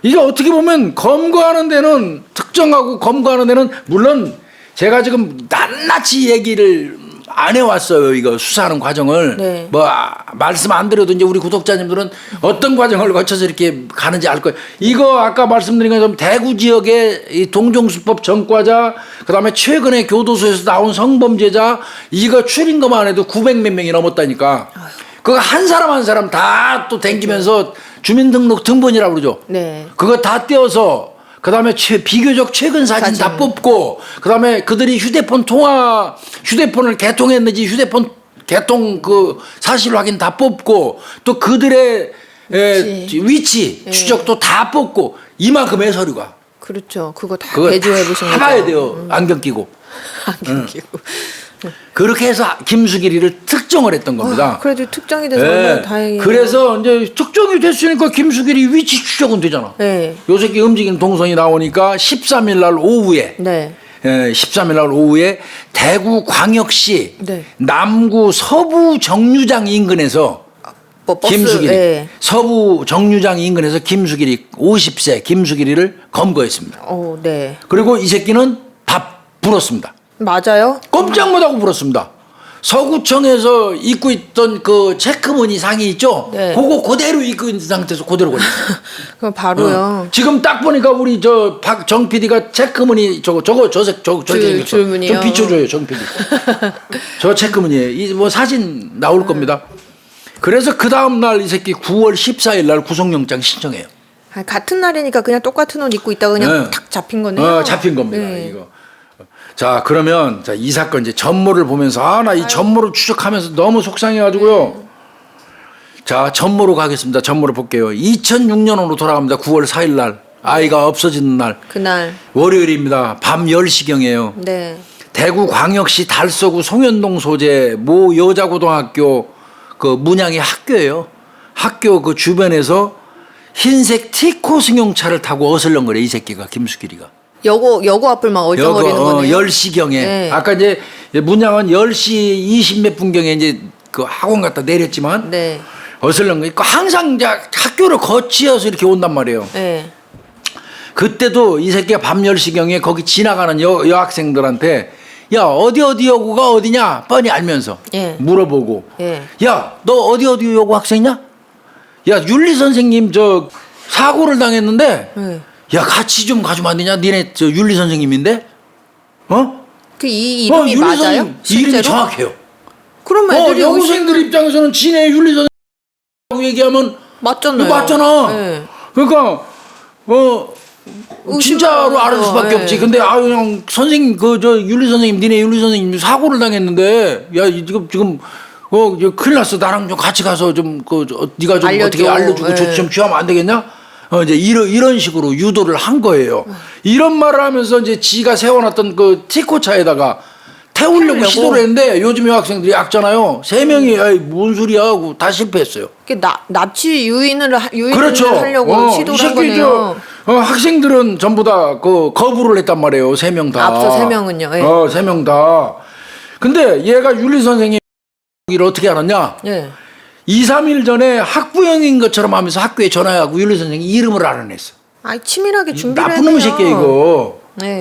이게 어떻게 보면 검거하는 데는 특정하고 검거하는 데는 물론 제가 지금 낱낱이 얘기를 안 해왔어요. 이거 수사하는 과정을. 네. 뭐 말씀 안 드려도 이제 우리 구독자님들은 어떤 과정을 거쳐서 이렇게 가는지 알 거예요. 이거 아까 말씀드린 것처럼 대구 지역의 이 동종수법 전과자, 그다음에 최근에 교도소에서 나온 성범죄자, 이거 추린 것만 해도 900몇 명이 넘었다니까. 그거 한 사람 한 사람 다 또 댕기면서 주민등록 등본이라고 그러죠. 네. 그거 다 떼어서 그다음에 비교적 최근 사진 다 뽑고 그다음에 그들이 휴대폰을 개통했는지 휴대폰 개통 그 사실 확인 다 뽑고 또 그들의 위치 추적도 다 뽑고 이만큼의 서류가 그렇죠. 그거 다 그거 대조해 보신 다 거죠. 봐야 돼요. 안경 끼고. 안경 끼고. 그렇게 해서 김수길이를 특정을 했던 겁니다. 그래도 특정이 돼서 예. 얼마나 다행이에요. 그래서 이제 특정이 됐으니까 김수길이 위치 추적은 되잖아. 네. 요 새끼 움직이는 동선이 나오니까 13일 날 오후에 네. 13일 날 오후에 대구 광역시 네. 남구 서부 정류장 인근에서 뭐 버스, 김수길이 예. 서부 정류장 인근에서 김수길이 50세 김수길이를 검거했습니다. 네. 그리고 이 새끼는 밥 불었습니다. 맞아요? 꼼짝 못하고 불었습니다. 서구청에서 입고 있던 그 체크무늬 상이 있죠? 네. 그거 그대로 입고 있는 상태에서 그대로 걸렸어요. 그럼 바로요. 지금 딱 보니까 우리 저 정 PD가 체크무늬 저렇게 생겼어. 줄무늬요. 좀 비춰줘요, 정 PD. 저 체크무늬에 이 뭐 사진 나올 겁니다. 그래서 그 다음 날 이 새끼 9월 14일 날 구속영장 신청해요. 같은 날이니까 그냥 똑같은 옷 입고 있다가 그냥 네. 탁 잡힌 거네요. 잡힌 겁니다. 네. 이거. 자, 그러면 자, 이 사건 이제 전모를 보면서 나 이 전모를 추적하면서 너무 속상해가지고요. 자, 전모로 가겠습니다. 전모로 볼게요. 2006년으로 돌아갑니다. 9월 4일 날 아이가 없어지는 날 그날. 월요일입니다. 밤 10시경이에요. 네. 대구 광역시 달서구 송현동 소재 모 여자고등학교 그 문양의 학교예요. 학교 그 주변에서 흰색 티코 승용차를 타고 어슬렁거려 이 새끼가 김수길이가. 여고 앞을 막 얼쩡거리는 거네요. 10시경에 네. 아까 이제 문양은 10시 20 몇 분경에 이제 그 학원 갔다 내렸지만 네. 어슬렁거리고 항상 이제 학교를 거치어서 이렇게 온단 말이에요. 네. 그때도 이 새끼가 밤 10시경에 거기 지나가는 여학생들한테 야 어디 여고가 어디냐 뻔히 알면서 예. 물어보고 예. 야 너 어디 여고 학생이냐? 야 윤리 선생님 저 사고를 당했는데 네. 야 같이 좀 가주면 안 되냐? 니네 저 윤리 선생님인데 어? 이 이름이 윤리 맞아요? 선생님 실제로? 이름이 정확해요. 그러면 애들이 여고생들 입장에서는 지네 윤리 선생님이라고 얘기하면 맞잖아요. 이거 맞잖아. 네. 그러니까 진짜로 알을 수밖에 네. 없지. 근데 형 선생님 그 저 윤리 선생님 니네 윤리 선생님 사고를 당했는데 야 지금 이거 큰일 났어. 나랑 좀 같이 가서 좀 네가 좀 알려줘. 어떻게 알려주고 네. 조치 좀 취하면 안 되겠냐? 이제 이런 식으로 유도를 한 거예요. 이런 말을 하면서 이제 지가 세워놨던 그 티코차에다가 태우려고 시도를 했는데 요즘 여학생들이 악잖아요. 3명이 에이 뭔 소리야 하고 다 실패했어요. 납치 유인을 그렇죠. 하려고 시도를 한 거네요. 학생들은 전부 다 그 거부를 했단 말이에요. 3명 다. 앞서 3명은요. 예. 3명 다. 근데 얘가 윤리 선생님을 어떻게 알았냐? 예. 2, 3일 전에 학부형인 것처럼 하면서 학교에 전화하고 윤리 선생님 이름을 알아냈어. 치밀하게 준비를 나쁜 놈의 했네요. 새끼야 이거. 네.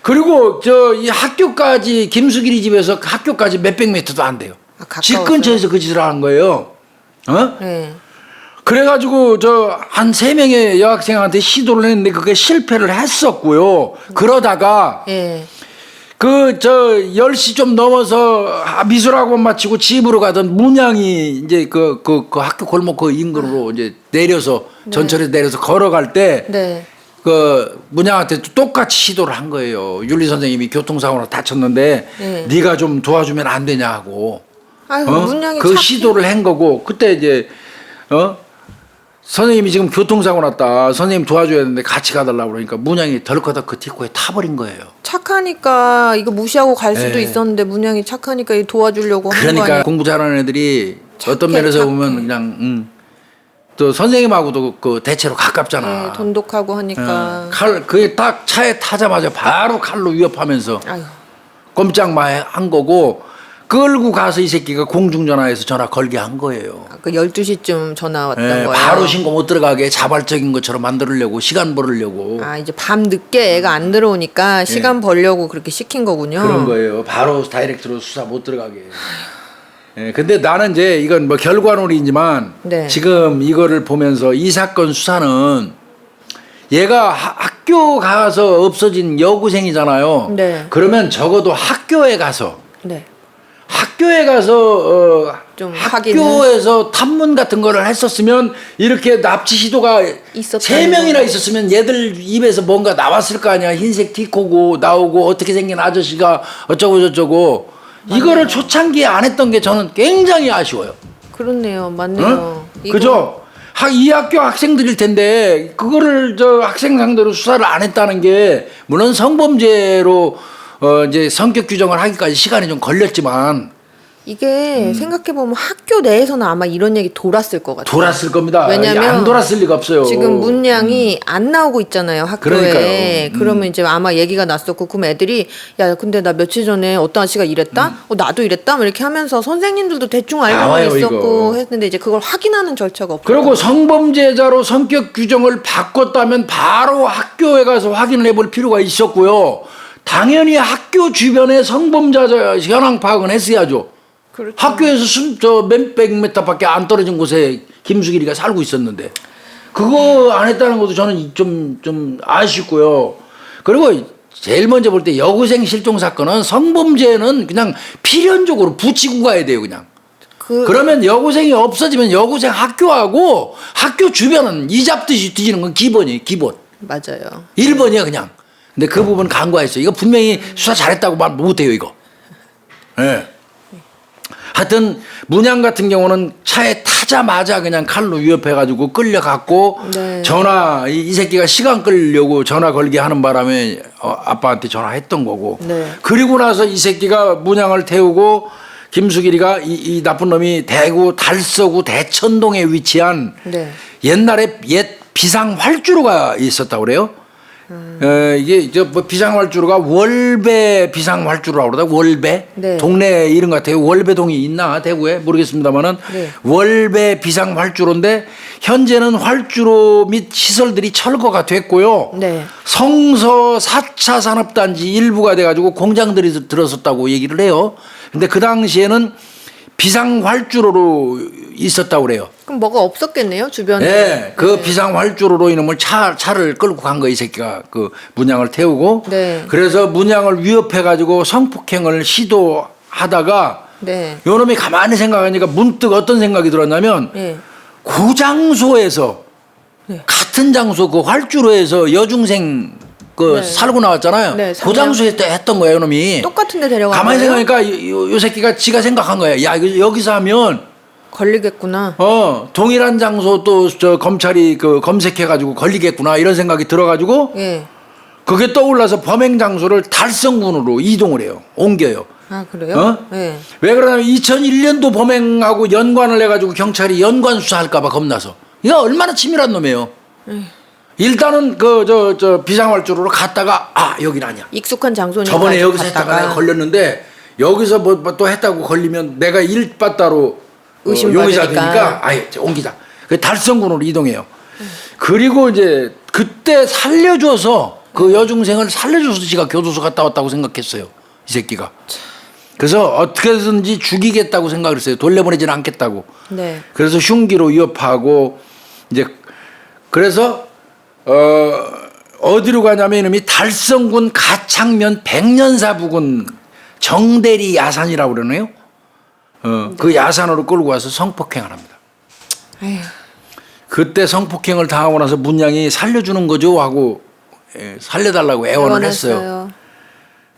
그리고 이 학교까지 김수길이 집에서 학교까지 몇백 미터도 안 돼요. 집 가까워서요. 근처에서 그 짓을 하는 거예요. 네. 그래가지고 한 3명의 여학생한테 시도를 했는데 그게 실패를 했었고요. 그러다가 예. 10시 좀 넘어서 미술학원 마치고 집으로 가던 문양이 이제 그 학교 골목 그 인근으로 이제 내려서 전철에 내려서 걸어갈 때 네. 그 문양한테 똑같이 시도를 한 거예요. 윤리 선생님이 교통사고로 다쳤는데 네. 네가 좀 도와주면 안 되냐고. 문양이 그 시도를 한 거고 그때 이제 선생님이 지금 교통사고 났다. 선생님 도와줘야 되는데 같이 가달라고 그러니까 문양이 덜커덕 그 티코에 타버린 거예요. 착하니까 이거 무시하고 갈 수도 네. 있었는데 문양이 착하니까 도와주려고 한 거 그러니까 아니에요? 공부 잘하는 애들이 어떤 착해, 면에서 착해. 보면 그냥 또 선생님하고도 그 대체로 가깝잖아. 네, 돈독하고 하니까. 그게 딱 차에 타자마자 바로 칼로 위협하면서 아유. 꼼짝마 한 거고 끌고 가서 이 새끼가 공중전화에서 전화 걸게 한 거예요. 12시쯤 전화 왔던 거예요. 바로 신고 못 들어가게 자발적인 것처럼 만들려고 시간 벌으려고 이제 밤 늦게 애가 안 들어오니까 시간 벌려고 그렇게 시킨 거군요. 그런 거예요. 바로 다이렉트로 수사 못 들어가게. 근데 나는 이제 이건 뭐 결과론이지만 네. 지금 이거를 보면서 이 사건 수사는 얘가 학교 가서 없어진 여고생이잖아요. 네. 그러면 적어도 학교에 가서 네. 좀 학교에서 탐문 같은 거를 했었으면 이렇게 납치 시도가 있었다는 3명이나 있었으면 얘들 입에서 뭔가 나왔을 거 아니야. 흰색 티코고 나오고 어떻게 생긴 아저씨가 어쩌고 저쩌고. 맞네요. 이거를 초창기에 안 했던 게 저는 굉장히 아쉬워요. 그렇네요. 맞네요. 응? 그죠? 이 학교 학생들일 텐데 그거를 학생 상대로 수사를 안 했다는 게 물론 성범죄로 이제 성격 규정을 하기까지 시간이 좀 걸렸지만 이게 생각해보면 학교 내에서는 아마 이런 얘기 돌았을 것 같아요. 돌았을 겁니다. 왜냐면 안 돌았을 리가 없어요. 지금 문양이 안 나오고 있잖아요, 학교에. 그러니까요. 그러면 이제 아마 얘기가 났었고, 그럼 애들이, 야, 근데 나 며칠 전에 어떤 아저씨가 이랬다? 나도 이랬다? 뭐 이렇게 하면서 선생님들도 대충 알고는 나와요, 있었고 이거. 했는데 이제 그걸 확인하는 절차가 없고. 그리고 성범죄자로 성격 규정을 바꿨다면 바로 학교에 가서 확인을 해볼 필요가 있었고요. 당연히 학교 주변에 성범죄자 현황 파악은 했어야죠. 그렇죠. 학교에서 저 몇백 미터밖에 안 떨어진 곳에 김수길이가 살고 있었는데 그거 안 했다는 것도 저는 좀 아쉽고요. 그리고 제일 먼저 볼 때 여고생 실종 사건은 성범죄는 그냥 필연적으로 붙이고 가야 돼요, 그냥. 그러면 여고생이 없어지면 여고생 학교하고 학교 주변은 이 잡듯이 뒤지는 건 기본이에요, 기본. 맞아요. 1번이야, 그냥. 근데 그 부분 간과했어요. 이거 분명히 수사 잘했다고 말 못해요, 이거. 예. 네. 하여튼 문양 같은 경우는 차에 타자마자 그냥 칼로 위협해가지고 끌려갔고 네. 전화 이 새끼가 시간 끌려고 전화 걸게 하는 바람에 아빠한테 전화했던 거고 네. 그리고 나서 이 새끼가 문양을 태우고 김수길이가 이 나쁜 놈이 대구 달서구 대천동에 위치한 네. 옛날에 옛 비상활주로가 있었다고 그래요. 이게 뭐 비상활주로가 월배 비상활주로라고 그러다 월배 네. 동네 이름 같아요. 월배동이 있나 대구에 모르겠습니다만은 네. 월배 비상활주로인데 현재는 활주로 및 시설들이 철거가 됐고요. 네. 성서 4차 산업단지 일부가 돼가지고 공장들이 들어섰다고 얘기를 해요. 근데 그 당시에는 비상활주로로 있었다고 그래요. 그럼 뭐가 없었겠네요, 주변에. 네, 그 비상활주로로 이놈을 차를 끌고 간 거 이 새끼가 그 문양을 태우고 네. 그래서 문양을 위협해가지고 성폭행을 시도하다가 네. 요놈이 가만히 생각하니까 문득 어떤 생각이 들었냐면 네. 그 장소에서 같은 장소 그 활주로에서 여중생 그 네. 살고 나왔잖아요. 네, 그 장소에 했던 거예요, 요놈이. 똑같은 데 데려간 가만히 거예요? 생각하니까 요 새끼가 지가 생각한 거야. 야, 여기서 하면 걸리겠구나. 동일한 장소 또 저 검찰이 그 검색해가지고 걸리겠구나 이런 생각이 들어가지고 예. 그게 떠올라서 범행 장소를 달성군으로 이동을 해요. 옮겨요. 아, 그래요? 예. 왜 그러냐면 2001년도 범행하고 연관을 해가지고 경찰이 연관 수사할까봐 겁나서. 이거 얼마나 치밀한 놈이에요. 일단은 저 비상활주로로 갔다가 여긴 아니야. 익숙한 장소니까. 저번에 여기서 했다가 내가 걸렸는데 여기서 뭐 또 했다고 걸리면 내가 일바따로 용의자 되니까 아예 옮기자. 그 달성군으로 이동해요. 그리고 이제 그때 살려줘서 그 여중생을 살려줘서 지가 교도소 갔다 왔다고 생각했어요. 이 새끼가. 그래서 어떻게든지 죽이겠다고 생각을 했어요. 돌려보내지는 않겠다고. 네. 그래서 흉기로 위협하고 이제 그래서 어디로 가냐면 이놈이 달성군 가창면 백년사 부근 정대리 야산이라고 그러네요. 그 야산으로 끌고 와서 성폭행을 합니다. 에휴. 그때 성폭행을 당하고 나서 문양이 살려주는 거죠 하고 살려달라고 애원을 했어요.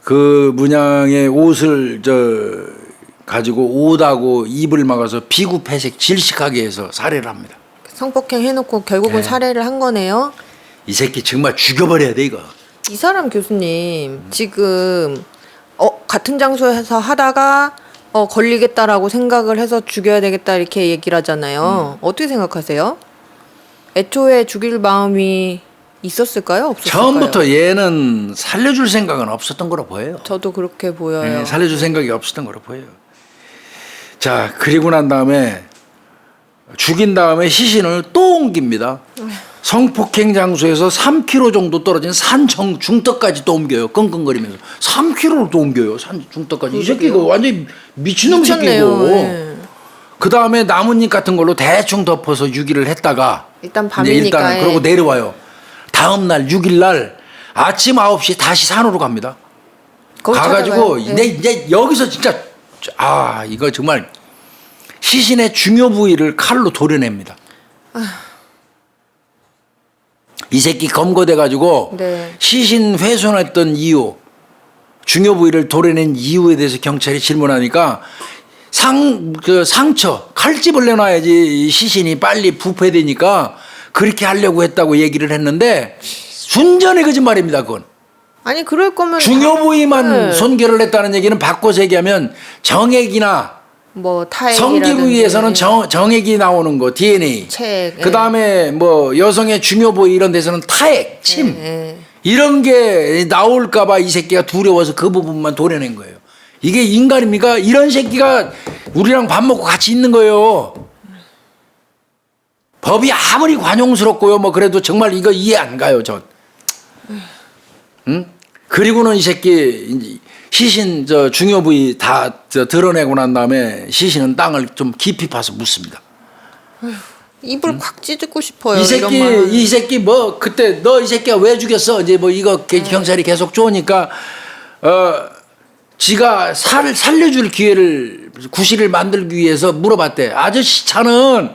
그 문양의 옷을 가지고 옷하고 입을 막아서 비구폐색 질식하게 해서 살해를 합니다. 성폭행 해놓고 결국은 살해를 한 거네요. 이 새끼 정말 죽여버려야 돼 이거. 이 사람 교수님 지금 같은 장소에서 하다가 걸리겠다라고 생각을 해서 죽여야 되겠다 이렇게 얘기를 하잖아요. 어떻게 생각하세요? 애초에 죽일 마음이 있었을까요? 없었을까요? 처음부터 얘는 살려줄 생각은 없었던 거로 보여요. 저도 그렇게 보여요. 살려줄 생각이 없었던 거로 보여요. 자, 그리고 난 다음에 죽인 다음에 시신을 또 옮깁니다. 성폭행 장소에서 3km 정도 떨어진 산 중턱까지 또 옮겨요. 끙끙거리면서 3km를 또 옮겨요. 산 중턱까지. 이 새끼가 완전히 미친놈 새끼고. 네. 그 다음에 나뭇잎 같은 걸로 대충 덮어서 유기를 했다가 일단 밤이니까. 일단 그러고 내려와요. 다음 날 6일 날 아침 9시 다시 산으로 갑니다. 가가지고 이제 여기서 진짜 이거 정말 시신의 중요 부위를 칼로 도려냅니다. 이 새끼 검거돼가지고 네. 시신 훼손했던 이유, 중요 부위를 도려낸 이유에 대해서 경찰이 질문하니까 상처, 칼집을 내놔야지 이 시신이 빨리 부패되니까 그렇게 하려고 했다고 얘기를 했는데 순전히 거짓말입니다. 그건 아니 그럴 거면 중요 부위만 네. 손괴를 했다는 얘기는 바꿔서 얘기하면 정액이나 뭐 타액이라든지 성기 부위에서는 정액이 나오는 거 DNA. 책, 그 다음에 뭐 여성의 중요 부위 이런 데서는 타액, 침 예. 이런 게 나올까봐 이 새끼가 두려워서 그 부분만 도려낸 거예요. 이게 인간입니까? 이런 새끼가 우리랑 밥 먹고 같이 있는 거예요. 법이 아무리 관용스럽고요, 뭐 그래도 정말 이거 이해 안 가요, 전. 응? 그리고는 이 새끼 시신 저 중요 부위 다 드러내고 난 다음에 시신은 땅을 좀 깊이 파서 묻습니다. 입을 콱 찢고 싶어요. 이 새끼 이런 말은. 이 새끼 뭐 그때 너 이 새끼가 왜 죽였어? 이제 뭐 이거 경찰이 계속 쪼으니까 지가 살려줄 기회를 구실을 만들기 위해서 물어봤대. 아저씨 차는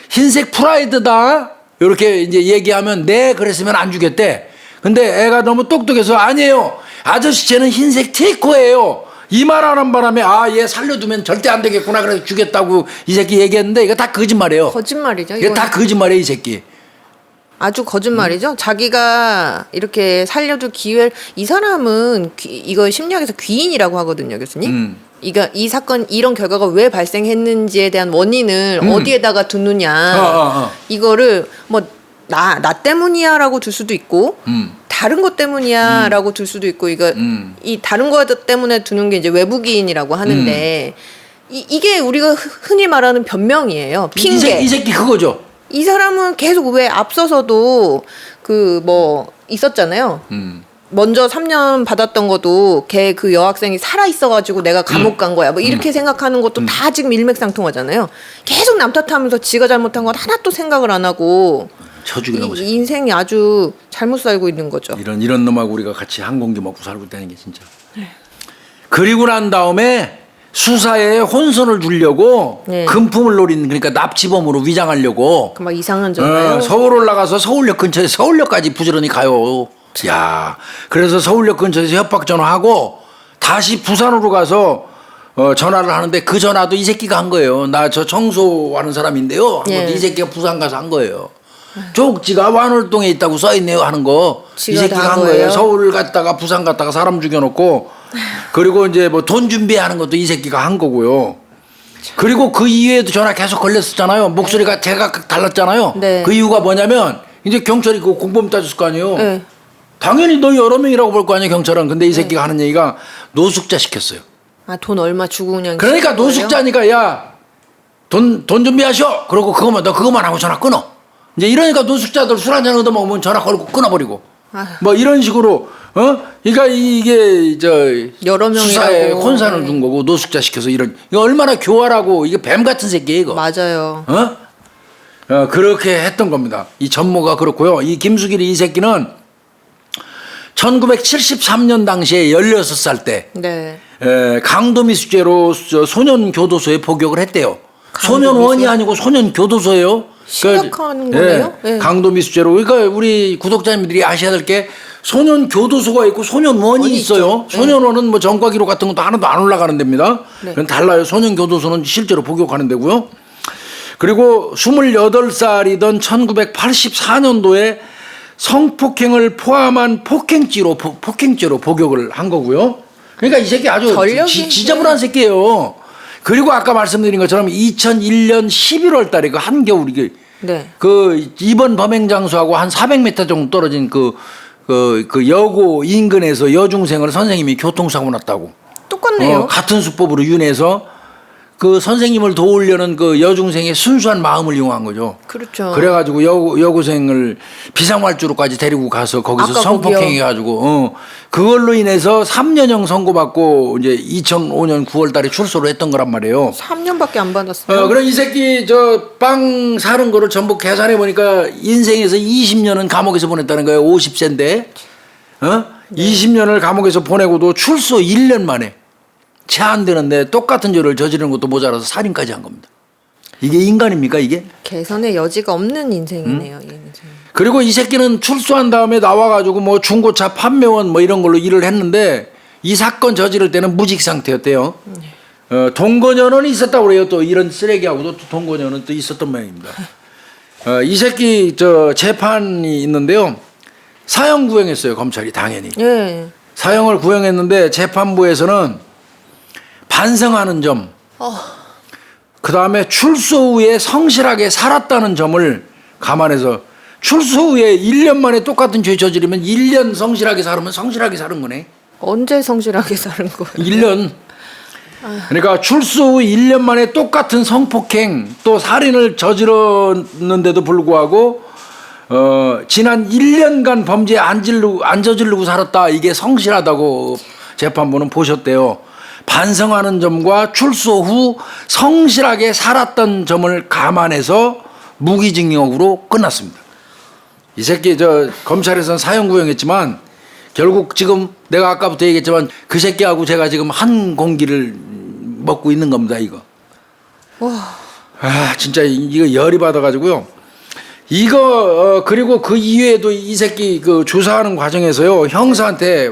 흰색 프라이드다. 이렇게 이제 얘기하면 네 그랬으면 안 죽였대. 근데 애가 너무 똑똑해서 아니에요. 아저씨 쟤는 흰색 티코예요. 이 말 하는 바람에 얘 살려두면 절대 안 되겠구나 그래서 죽였다고 이 새끼 얘기했는데 이거 다 거짓말이에요. 거짓말이죠. 이게 다 거짓말이에요 이 새끼. 아주 거짓말이죠. 자기가 이렇게 살려줄 기회를 이 사람은 이거 심리학에서 귀인이라고 하거든요, 교수님. 이 사건 이런 결과가 왜 발생했는지에 대한 원인을 어디에다가 두느냐. 이거를 뭐 나 때문이야라고 둘 수도 있고 다른 것 때문이야라고 둘 수도 있고 이거 이 다른 것 때문에 두는 게 이제 외부기인이라고 하는데 이게 우리가 흔히 말하는 변명이에요. 핑계. 이 새끼 그거죠. 이 사람은 계속 왜 앞서서도 그 뭐 있었잖아요. 먼저 3년 받았던 것도 걔 그 여학생이 살아 있어가지고 내가 감옥 간 거야. 뭐 이렇게 생각하는 것도 다 지금 일맥상통하잖아요. 계속 남 탓하면서 지가 잘못한 건 하나도 생각을 안 하고 쳐 죽이라고 이 인생이 아주 잘못 살고 있는 거죠. 이런 놈하고 우리가 같이 한 공기 먹고 살고 있다는 게 진짜. 그리고 난 다음에 수사에 혼선을 주려고 네. 금품을 노린 그러니까 납치범으로 위장하려고 그 막 이상한 전화요. 서울 올라가서 서울역 근처에 서울역까지 부지런히 가요. 야, 그래서 서울역 근처에서 협박 전화하고 다시 부산으로 가서 전화를 하는데 그 전화도 이 새끼가 한 거예요. 나 저 청소하는 사람인데요. 한 예. 것도 이 새끼가 부산 가서 한 거예요. 쪽지가 완월동에 있다고 써 있네요 하는 거. 이 지가 새끼가 다 한 거예요? 거예요. 서울 갔다가 부산 갔다가 사람 죽여놓고 그리고 이제 뭐 돈 준비하는 것도 이 새끼가 한 거고요. 그리고 그 이후에도 전화 계속 걸렸었잖아요. 목소리가 제가 달랐잖아요. 네. 그 이유가 뭐냐면 이제 경찰이 그 공범 따졌을 거 아니에요. 네. 당연히 너 여러 명이라고 볼 거 아니에요 경찰은. 근데 이 새끼가 하는 얘기가 노숙자 시켰어요. 아, 돈 얼마 주고 그냥 그러니까 시킨 거예요? 노숙자니까 야 돈 준비하셔. 그러고 너 그거만 하고 전화 끊어. 이제 이러니까 노숙자들 술 한잔 얻어먹으면 전화 걸고 끊어버리고 아휴. 뭐 이런 식으로 그러니까 이게 여러 명이라고. 수사에 혼선을 네. 준 거고 노숙자 시켜서 이거 얼마나 교활하고 이게 뱀 같은 새끼예요 이거. 맞아요. 그렇게 했던 겁니다. 이 전모가 그렇고요. 이 김수길이 이 새끼는 1973년 당시에 16살 때 네. 강도미수죄로 소년교도소에 복역을 했대요. 소년원이 아니고 소년교도소예요. 심각한 거네요. 네. 강도미수죄로. 그러니까 우리 구독자님들이 아셔야 될 게 소년교도소가 있고 소년원이 원이 있어요. 있죠. 소년원은 뭐 전과 기록 같은 것도 하나도 안 올라가는 데입니다. 네. 그건 달라요. 소년교도소는 실제로 복역하는 데고요. 그리고 28살이던 1984년도에 성폭행을 포함한 폭행죄로 복역을 한 거고요. 그러니까 이 새끼 아주 전력이 지저분한 새끼예요. 그리고 아까 말씀드린 것처럼 2001년 11월 달에 그 한겨울이 네. 그 이번 범행 장소하고 한 400m 정도 떨어진 그 여고 인근에서 여중생을 선생님이 교통사고 났다고. 똑같네요. 같은 수법으로 윤해서 그 선생님을 도우려는 그 여중생의 순수한 마음을 이용한 거죠. 그렇죠. 그래가지고 여고생을 비상활주로까지 데리고 가서 거기서 아까 성폭행해가지고 그걸로 인해서 3년형 선고받고 이제 2005년 9월달에 출소를 했던 거란 말이에요. 3년밖에 안 받았어요. 그럼 이 새끼 저 빵 사는 거를 전부 계산해 보니까 인생에서 20년은 감옥에서 보냈다는 거예요. 50세인데, 네. 20년을 감옥에서 보내고도 출소 1년 만에. 채 안 되는데 똑같은 죄를 저지르는 것도 모자라서 살인까지 한 겁니다. 이게 인간입니까 이게? 개선의 여지가 없는 인생이네요. 이 인생. 그리고 이 새끼는 출소한 다음에 나와가지고 뭐 중고차 판매원 뭐 이런 걸로 일을 했는데 이 사건 저지를 때는 무직 상태였대요. 동거녀는 있었다고 그래요. 또 이런 쓰레기하고도 또 동거녀는 또 있었던 모양입니다. 이 새끼 저 재판이 있는데요. 사형 구형했어요. 검찰이 당연히. 예. 사형을 구형했는데 재판부에서는 반성하는 점, 그 다음에 출소 후에 성실하게 살았다는 점을 감안해서 출소 후에 1년 만에 똑같은 죄 저지르면 1년 성실하게 살으면 성실하게 사는 거네. 언제 성실하게 사는 거예요? 1년. 그러니까 출소 후 1년 만에 똑같은 성폭행 또 살인을 저질렀는데도 불구하고 지난 1년간 범죄에 안 저지르고 살았다. 이게 성실하다고 재판부는 보셨대요. 반성하는 점과 출소 후 성실하게 살았던 점을 감안해서 무기징역으로 끝났습니다. 이 새끼 검찰에서는 사형 구형했지만 결국 지금 내가 아까부터 얘기했지만 그 새끼하고 제가 지금 한 공기를 먹고 있는 겁니다. 이거. 와. 아 진짜 이거 열이 받아가지고요. 이거 그리고 그 이후에도 이 새끼 그 조사하는 과정에서요 형사한테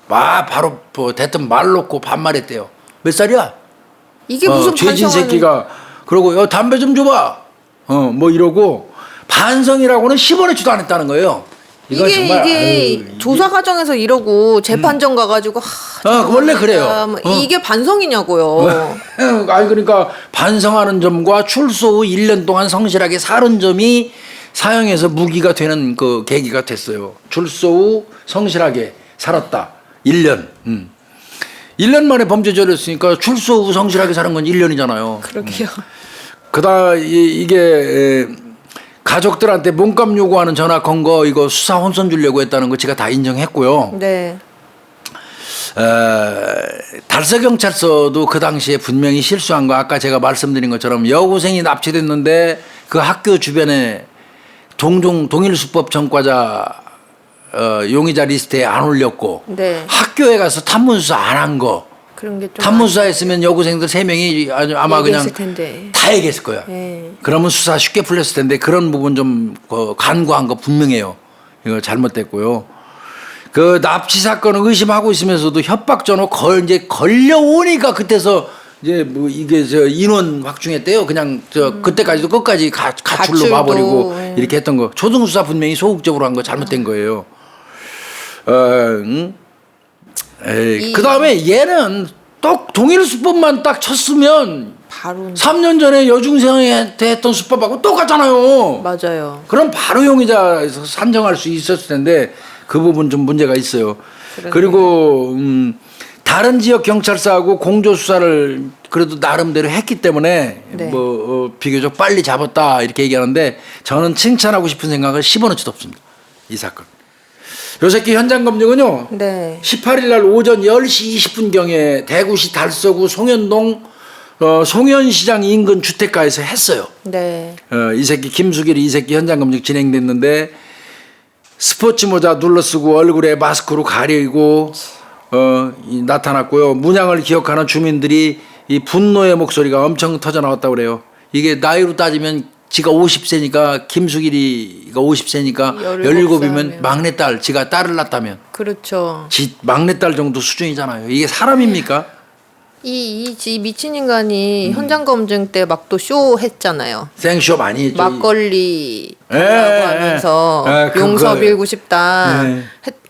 바로 대뜸 말 놓고 반말했대요. 몇 살이야? 이게 무슨 죄진 반성하는... 새끼가 그러고 담배 좀 줘봐. 뭐 이러고 반성이라고는 10원어치도 안 했다는 거예요. 이거 이게 정말, 조사 과정에서 이러고 재판정 가가지고 원래 그래요. 뭐 이게 반성이냐고요. 아니 그러니까 반성하는 점과 출소 후 1년 동안 성실하게 살은 점이 사형에서 무기가 되는 그 계기가 됐어요. 출소 후 성실하게 살았다. 1년. 1년 만에 범죄 저질렀으니까 출소 후 성실하게 사는 건 1년이잖아요. 그러게요. 그다음 이게 가족들한테 몸값 요구하는 전화 건 거 이거 수사 혼선 주려고 했다는 거 제가 다 인정했고요. 네. 달서경찰서도 그 당시에 분명히 실수한 거 아까 제가 말씀드린 것처럼 여고생이 납치됐는데 그 학교 주변에 동일수법 전과자 용의자 리스트에 안 올렸고 네. 학교에 가서 탐문수사 안 한 거 그런 게 좀 탐문수사 했으면 여고생들 3명이 아마 그냥 텐데. 다 얘기했을 거야. 네. 그러면 수사 쉽게 풀렸을 텐데 그런 부분 좀 간과한 거 분명해요. 이거 잘못됐고요. 그 납치 사건을 의심하고 있으면서도 협박 전화 이제 걸려오니까 그때서 이제 뭐 이게 인원 확충했대요. 그냥 그때까지도 끝까지 가출로 봐버리고 네. 이렇게 했던 거. 초등수사 분명히 소극적으로 한 거 잘못된 거예요. 그 다음에 얘는 또 동일수법만 딱 쳤으면 바로 3년 전에 여중생한테 했던 수법하고 똑같잖아요. 맞아요. 그럼 바로 용의자에서 산정할 수 있었을 텐데 그 부분 좀 문제가 있어요. 그러네요. 그리고 다른 지역 경찰서하고 공조 수사를 그래도 나름대로 했기 때문에 네. 비교적 빨리 잡았다 이렇게 얘기하는데 저는 칭찬하고 싶은 생각은 10원어치도 없습니다. 이 사건. 요 새끼 현장 검증은요. 네. 18일 날 오전 10시 20분경에 대구시 달서구 송현동 송현시장 인근 주택가에서 했어요. 네. 이 새끼 김수길이 이 새끼 현장 검증 진행됐는데 스포츠 모자 눌러쓰고 얼굴에 마스크로 가리고 나타났고요. 문양을 기억하는 주민들이 이 분노의 목소리가 엄청 터져 나왔다고 그래요. 이게 나이로 따지면 지가 50세니까 김수길이가 50세니까 17이면 막내딸 지가 딸을 낳았다면 그렇죠. 지 막내딸 정도 수준이잖아요. 이게 사람입니까? 이 미친 인간이 현장 검증 때 막 또 쇼 했잖아요. 생쇼 많이 했죠. 막걸리 달라고 하면서 용서 빌고 싶다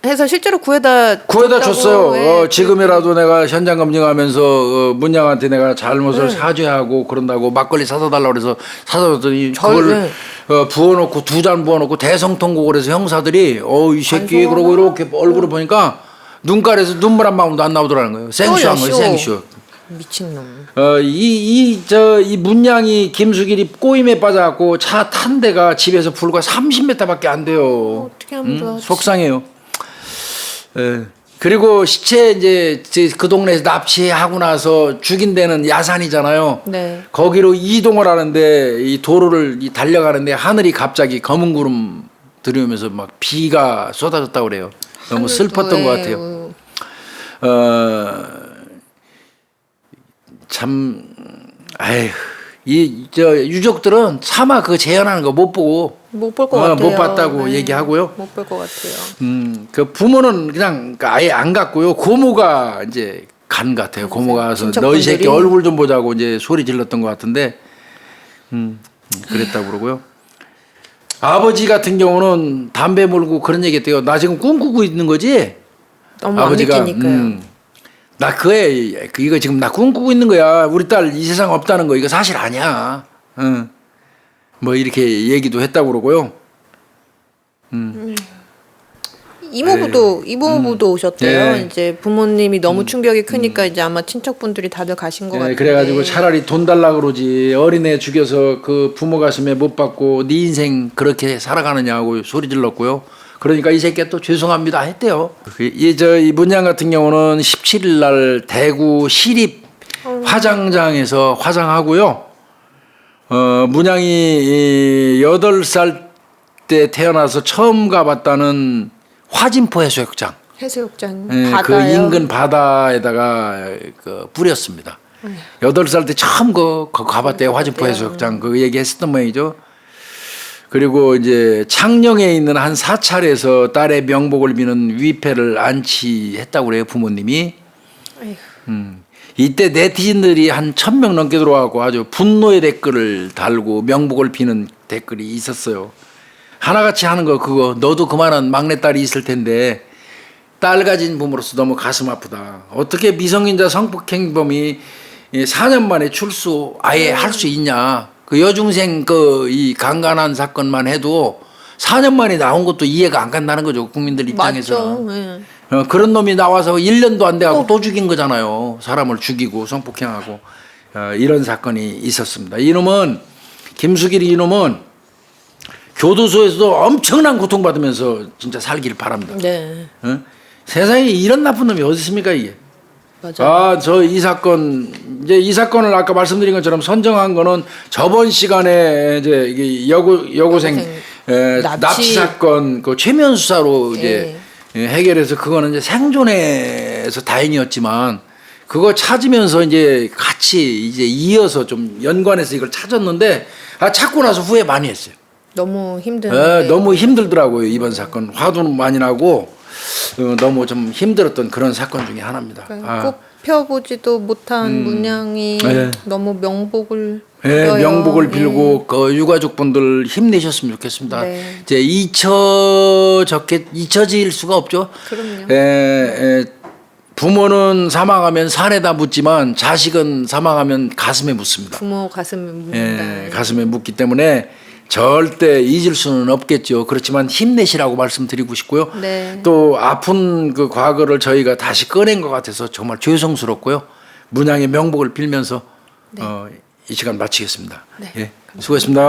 해서 실제로 구해다 줬어요. 지금이라도 내가 현장 검증하면서 문양한테 내가 잘못을 사죄하고 그런다고 막걸리 사다 달라고 그래서 사다 줬더니 그걸 부어놓고 2잔 부어놓고 대성통곡을 해서 형사들이 이 새끼 그러고 이렇게 얼굴을 보니까 눈깔에서 눈물 한 방울도 안 나오더라는 거예요. 생쇼한 거예요. 생쇼. 미친놈. 이 문양이 김수길이 꼬임에 빠져갖고 차 탄 데가 집에서 불과 30m밖에 안 돼요. 어떻게 하면 좋아. 속상해요. 그리고 시체 이제 그 동네에서 납치하고 나서 죽인 데는 야산이잖아요. 네. 거기로 이동을 하는데 이 도로를 달려가는데 하늘이 갑자기 검은 구름 들이오면서 막 비가 쏟아졌다고 그래요. 너무 슬펐던 것 같아요. 참, 유족들은 차마 그 재현하는 거 못 보고 못 볼 것 같아요. 못 봤다고 얘기하고요. 못 볼 것 같아요. 그 부모는 그냥 아예 안 갔고요. 고모가 이제 간 같아요. 고모가 와서 너희 새끼 얼굴 좀 보자고 이제 소리 질렀던 것 같은데, 그랬다고 그러고요. 아버지 같은 경우는 담배 물고 그런 얘기했대요. 나 지금 꿈꾸고 있는 거지? 너무 안 느끼니까요. 나 이거 지금 나 꿈꾸고 있는 거야. 우리 딸 이 세상 없다는 거 이거 사실 아니야. 응. 뭐 이렇게 얘기도 했다고 그러고요. 이모부도 오셨대요. 네. 이제 부모님이 너무 충격이 크니까 이제 아마 친척분들이 다들 가신 것 같아요. 그래가지고 차라리 돈 달라 그러지 어린애 죽여서 그 부모 가슴에 못 받고 네 인생 그렇게 살아가느냐고 소리 질렀고요. 그러니까 이 새끼가 또 죄송합니다 했대요. 이 문양 같은 경우는 17일 날 대구 시립 화장장에서 화장하고요. 문양이 8살 때 태어나서 처음 가봤다는 화진포 해수욕장. 해수욕장 그 바다요. 인근 바다에다가 그 뿌렸습니다. 8살 때 처음 그 가봤대요. 화진포 해수욕장 그 얘기했었던 모양이죠. 그리고 이제 창녕에 있는 한 사찰에서 딸의 명복을 비는 위패를 안치했다고 그래요. 부모님이. 이때 네티즌들이 한 1000명 넘게 들어와고 아주 분노의 댓글을 달고 명복을 비는 댓글이 있었어요. 하나같이 하는 거 그거 너도 그만한 막내딸이 있을 텐데 딸 가진 부모로서 너무 가슴 아프다. 어떻게 미성년자 성폭행범이 4년 만에 출소 아예 할 수 있냐. 그 여중생 이 강간한 사건만 해도 4년 만에 나온 것도 이해가 안 간다는 거죠. 국민들 입장에서는. 맞죠. 네. 그런 놈이 나와서 1년도 안 돼가고 또 죽인 거잖아요. 사람을 죽이고 성폭행하고 이런 사건이 있었습니다. 이놈은 김수길 이놈은 교도소에서도 엄청난 고통받으면서 진짜 살기를 바랍니다. 네. 세상에 이런 나쁜 놈이 어디 있습니까 이게? 맞아요. 저 이 사건 이제 이 사건을 아까 말씀드린 것처럼 선정한 거는 저번 시간에 이제 이게 여고생 납치 사건 그 최면 수사로 이제 해결해서 그거는 이제 생존해서 다행이었지만 그거 찾으면서 이제 같이 이제 이어서 좀 연관해서 이걸 찾았는데 찾고 나서 후회 많이 했어요. 너무 힘든. 너무 힘들더라고요 이번 사건. 화도 많이 나고 너무 좀 힘들었던 그런 사건 중에 하나입니다. 꼽혀보지도 못한 문양이 너무 명복을 명복을 빌고 그 유가족분들 힘내셨으면 좋겠습니다. 네. 이제 잊혀질 수가 없죠. 그럼요. 부모는 사망하면 산에다 묻지만 자식은 사망하면 가슴에 묻습니다. 부모 가슴에 묻는다. 가슴에 묻기 때문에 절대 잊을 수는 없겠죠. 그렇지만 힘내시라고 말씀드리고 싶고요. 네. 또 아픈 그 과거를 저희가 다시 꺼낸 것 같아서 정말 죄송스럽고요. 문양의 명복을 빌면서 이 시간 마치겠습니다. 네. 예, 수고했습니다.